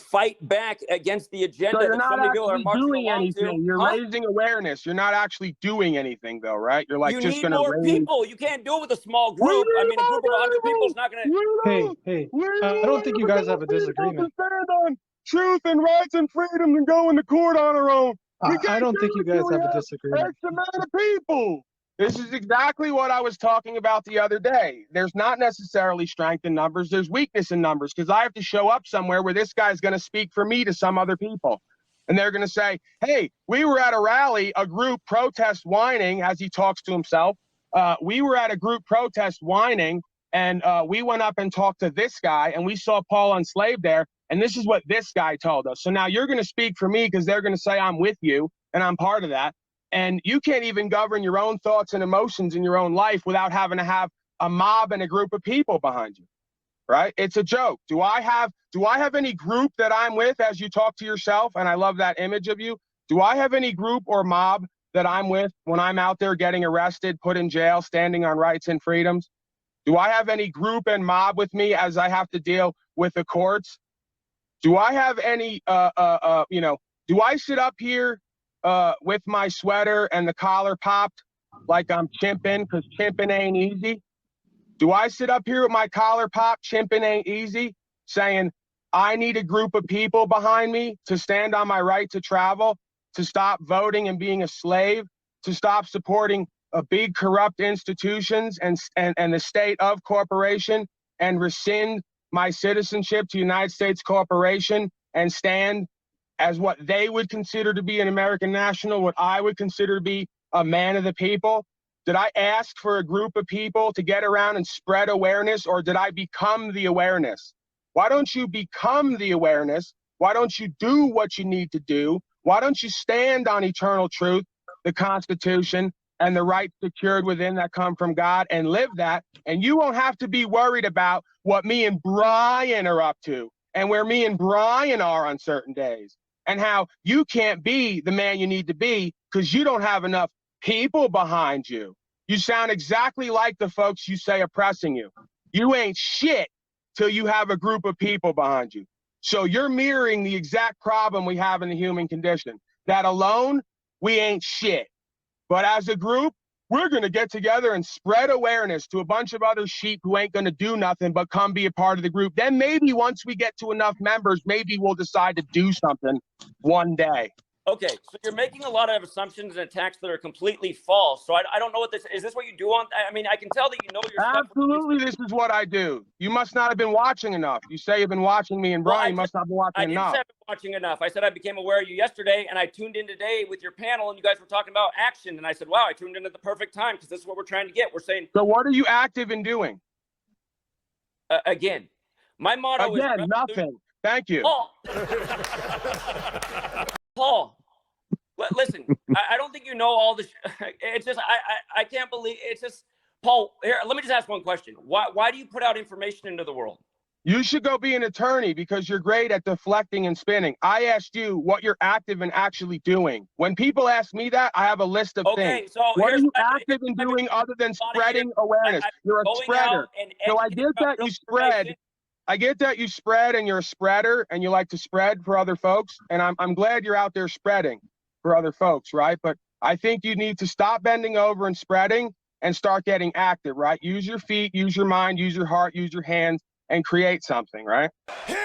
fight back against the agenda So you're that not so many people are actually marching doing along anything. to. You're Huh? raising awareness. You're not actually doing anything, though, right? You're like You just need going to more raise... people. You can't do it with a small group. I mean, a group of 100 people is not going to. Hey, I don't think you guys have a disagreement. Stand on truth and rights and freedom and go into court on our own. I don't think you guys have a disagreement. X amount of people. This is exactly what I was talking about the other day. There's not necessarily strength in numbers. There's weakness in numbers because I have to show up somewhere where this guy's going to speak for me to some other people. And they're going to say, hey, we were at a rally, a group protest whining as he talks to himself. We were at a group protest whining and we went up and talked to this guy and we saw Paul enslaved there. And this is what this guy told us. So now you're going to speak for me because they're going to say I'm with you and I'm part of that. And you can't even govern your own thoughts and emotions in your own life without having to have a mob and a group of people behind you, right? It's a joke. Do I have any group that I'm with as you talk to yourself? And I love that image of you. Do I have any group or mob that I'm with when I'm out there getting arrested, put in jail, standing on rights and freedoms? Do I have any group and mob with me as I have to deal with the courts? Do I have any, do I sit up here with my sweater and the collar popped like I'm chimping because chimping ain't easy? Do I sit up here with my collar popped, chimping ain't easy, saying I need a group of people behind me to stand on my right to travel, to stop voting and being a slave, to stop supporting big corrupt institutions and the state of corporation and rescind my citizenship to United States Corporation and stand as what they would consider to be an American national, what I would consider to be a man of the people? Did I ask for a group of people to get around and spread awareness, or did I become the awareness? Why don't you become the awareness? Why don't you do what you need to do? Why don't you stand on eternal truth, the Constitution, and the rights secured within that come from God and live that? And you won't have to be worried about what me and Brian are up to and where me and Brian are on certain days and how you can't be the man you need to be because you don't have enough people behind you. You sound exactly like the folks you say oppressing you. You ain't shit till you have a group of people behind you. So you're mirroring the exact problem we have in the human condition. That alone, we ain't shit. But as a group, we're going to get together and spread awareness to a bunch of other sheep who ain't going to do nothing but come be a part of the group. Then maybe once we get to enough members, maybe we'll decide to do something one day. Okay, so you're making a lot of assumptions and attacks that are completely false. So I don't know what this is. This what you do on? I mean, I can tell that you know your stuff. Absolutely, this is what I do. You must not have been watching enough. You say you've been watching me and Brian. You must not have been watching enough. I didn't say I've been watching enough. I said I became aware of you yesterday, and I tuned in today with your panel, and you guys were talking about action. And I said, wow, I tuned in at the perfect time because this is what we're trying to get. We're saying. So what are you active in doing? Again, my motto is nothing. Thank you. Paul, listen, I don't think you know all this. It's just, I can't believe it's just, Paul, here, let me just ask one question. Why do you put out information into the world? You should go be an attorney because you're great at deflecting and spinning. I asked you what you're active in actually doing. When people ask me that, I have a list of things. So what are you active in doing other than spreading awareness? You're a spreader. So I get that you spread. I get that you spread and you're a spreader and you like to spread for other folks. And I'm glad you're out there spreading for other folks, right? But I think you need to stop bending over and spreading and start getting active, right? Use your feet, use your mind, use your heart, use your hands, and create something, right? Here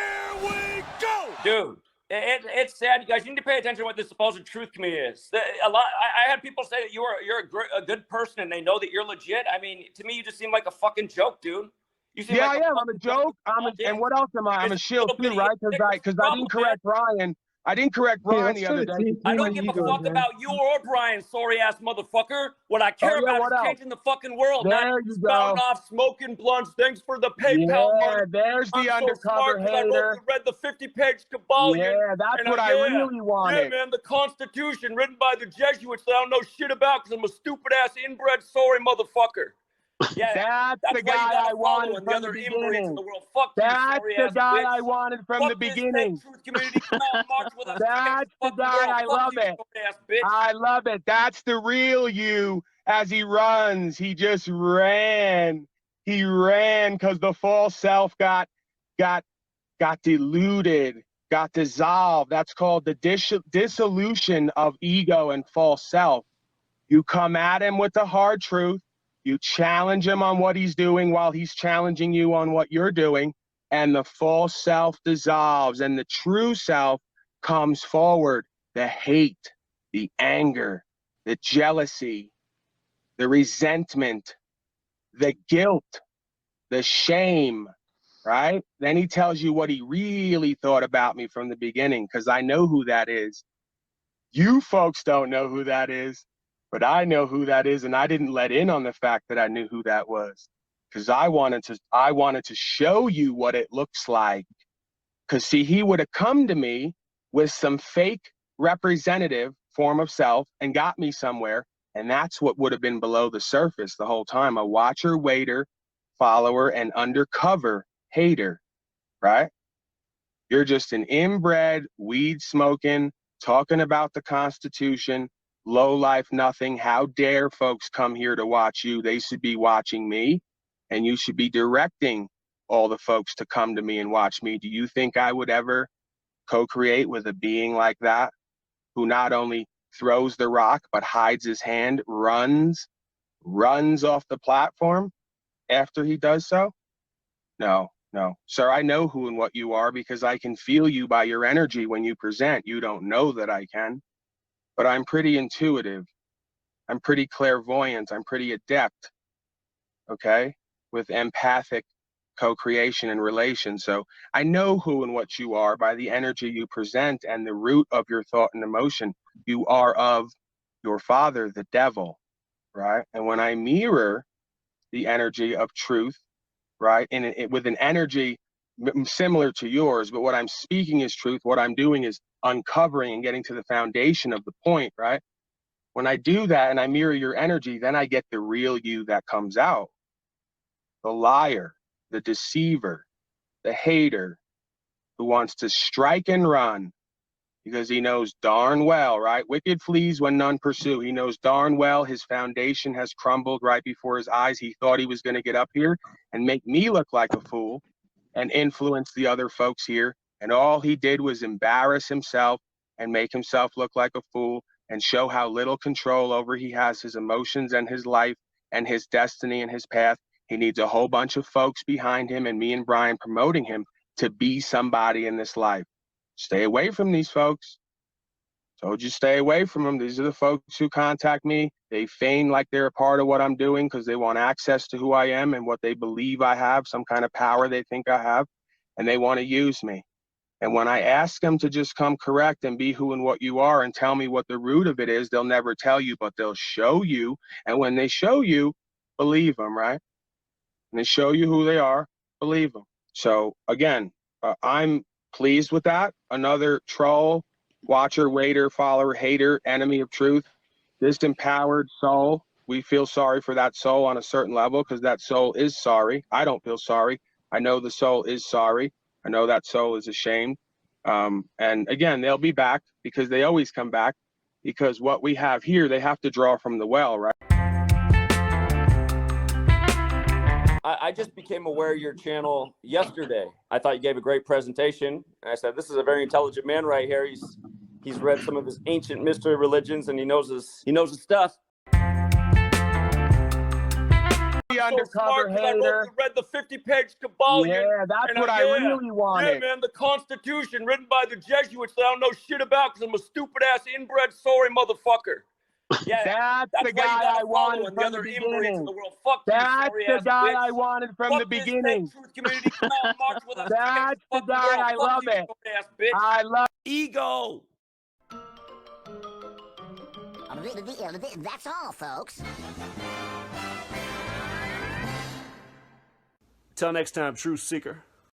we go! Dude, it's sad. You guys need to pay attention to what this supposed truth community is. I had people say that you're a good person and they know that you're legit. I mean, to me, you just seem like a fucking joke, dude. Yeah, I am. I'm a joke. And what else am I? I'm a shield too, right? Because I didn't correct Brian. I didn't correct Brian the other day. I don't give a fuck about you or Brian, sorry-ass motherfucker. What I care about is changing the fucking world, not spouting off smoking blunts. Thanks for the PayPal money. There's the undercover hater. I read the 50-page Kabbalion. Yeah, that's what I really wanted. Yeah, man, the Constitution written by the Jesuits that I don't know shit about because I'm a stupid-ass inbred sorry motherfucker. Yeah, that's the guy I wanted from the beginning. That's the guy I wanted from the beginning. That's the guy. I love it. I love it. That's the real you as he runs. He just ran. He ran because the false self got diluted, got dissolved. That's called the dissolution of ego and false self. You come at him with the hard truth. You challenge him on what he's doing while he's challenging you on what you're doing, and the false self dissolves and the true self comes forward. The hate, the anger, the jealousy, the resentment, the guilt, the shame, right? Then he tells you what he really thought about me from the beginning, because I know who that is. You folks don't know who that is. But I know who that is, and I didn't let in on the fact that I knew who that was, because I wanted to show you what it looks like. Because see, he would have come to me with some fake representative form of self and got me somewhere, and that's what would have been below the surface the whole time: a watcher, waiter, follower, and undercover hater. Right? You're just an inbred, weed smoking, talking about the Constitution. Low life, nothing. How dare folks come here to watch you? They should be watching me, and you should be directing all the folks to come to me and watch me. Do you think I would ever co-create with a being like that, who not only throws the rock, but hides his hand, runs off the platform after he does so? No. Sir, I know who and what you are because I can feel you by your energy when you present. You don't know that I can. But I'm pretty intuitive. I'm pretty clairvoyant. I'm pretty adept, okay, with empathic co-creation and relation. So I know who and what you are by the energy you present and the root of your thought and emotion. You are of your father, the devil, right? And when I mirror the energy of truth, right, and with an energy similar to yours, but what I'm speaking is truth, what I'm doing is uncovering and getting to the foundation of the point, right? When I do that and I mirror your energy, then I get the real you that comes out. The liar, the deceiver, the hater, who wants to strike and run, because he knows darn well, right? Wicked flees when none pursue. He knows darn well his foundation has crumbled right before his eyes. He thought he was going to get up here and make me look like a fool and influence the other folks here. And all he did was embarrass himself and make himself look like a fool and show how little control over he has his emotions and his life and his destiny and his path. He needs a whole bunch of folks behind him and me and Brian promoting him to be somebody in this life. Stay away from these folks. Told you stay away from them. These are the folks who contact me. They feign like they're a part of what I'm doing because they want access to who I am and what they believe I have, some kind of power they think I have, and they want to use me. And when I ask them to just come correct and be who and what you are and tell me what the root of it is, they'll never tell you, but they'll show you. And when they show you, believe them, right? And they show you who they are, believe them. So again, I'm pleased with that. Another troll, watcher, waiter, follower, hater, enemy of truth, disempowered soul. We feel sorry for that soul on a certain level because that soul is sorry. I don't feel sorry. I know the soul is sorry. I know that soul is ashamed. And again, they'll be back because they always come back because what we have here, they have to draw from the well, right? I just became aware of your channel yesterday. I thought you gave a great presentation. And I said, this is a very intelligent man right here. He's read some of his ancient mystery religions and he knows his stuff. Undercover hater. I read the 50-page Kabbalion. Yeah, that's what I really wanted. Yeah, man, the Constitution written by the Jesuits that I don't know shit about because I'm a stupid-ass inbred sorry motherfucker. Yeah, that's the guy I wanted from the beginning. That's the guy I wanted from the beginning. That's the guy. I love it. I love ego. That's all, folks. Till next time, Truth Seeker.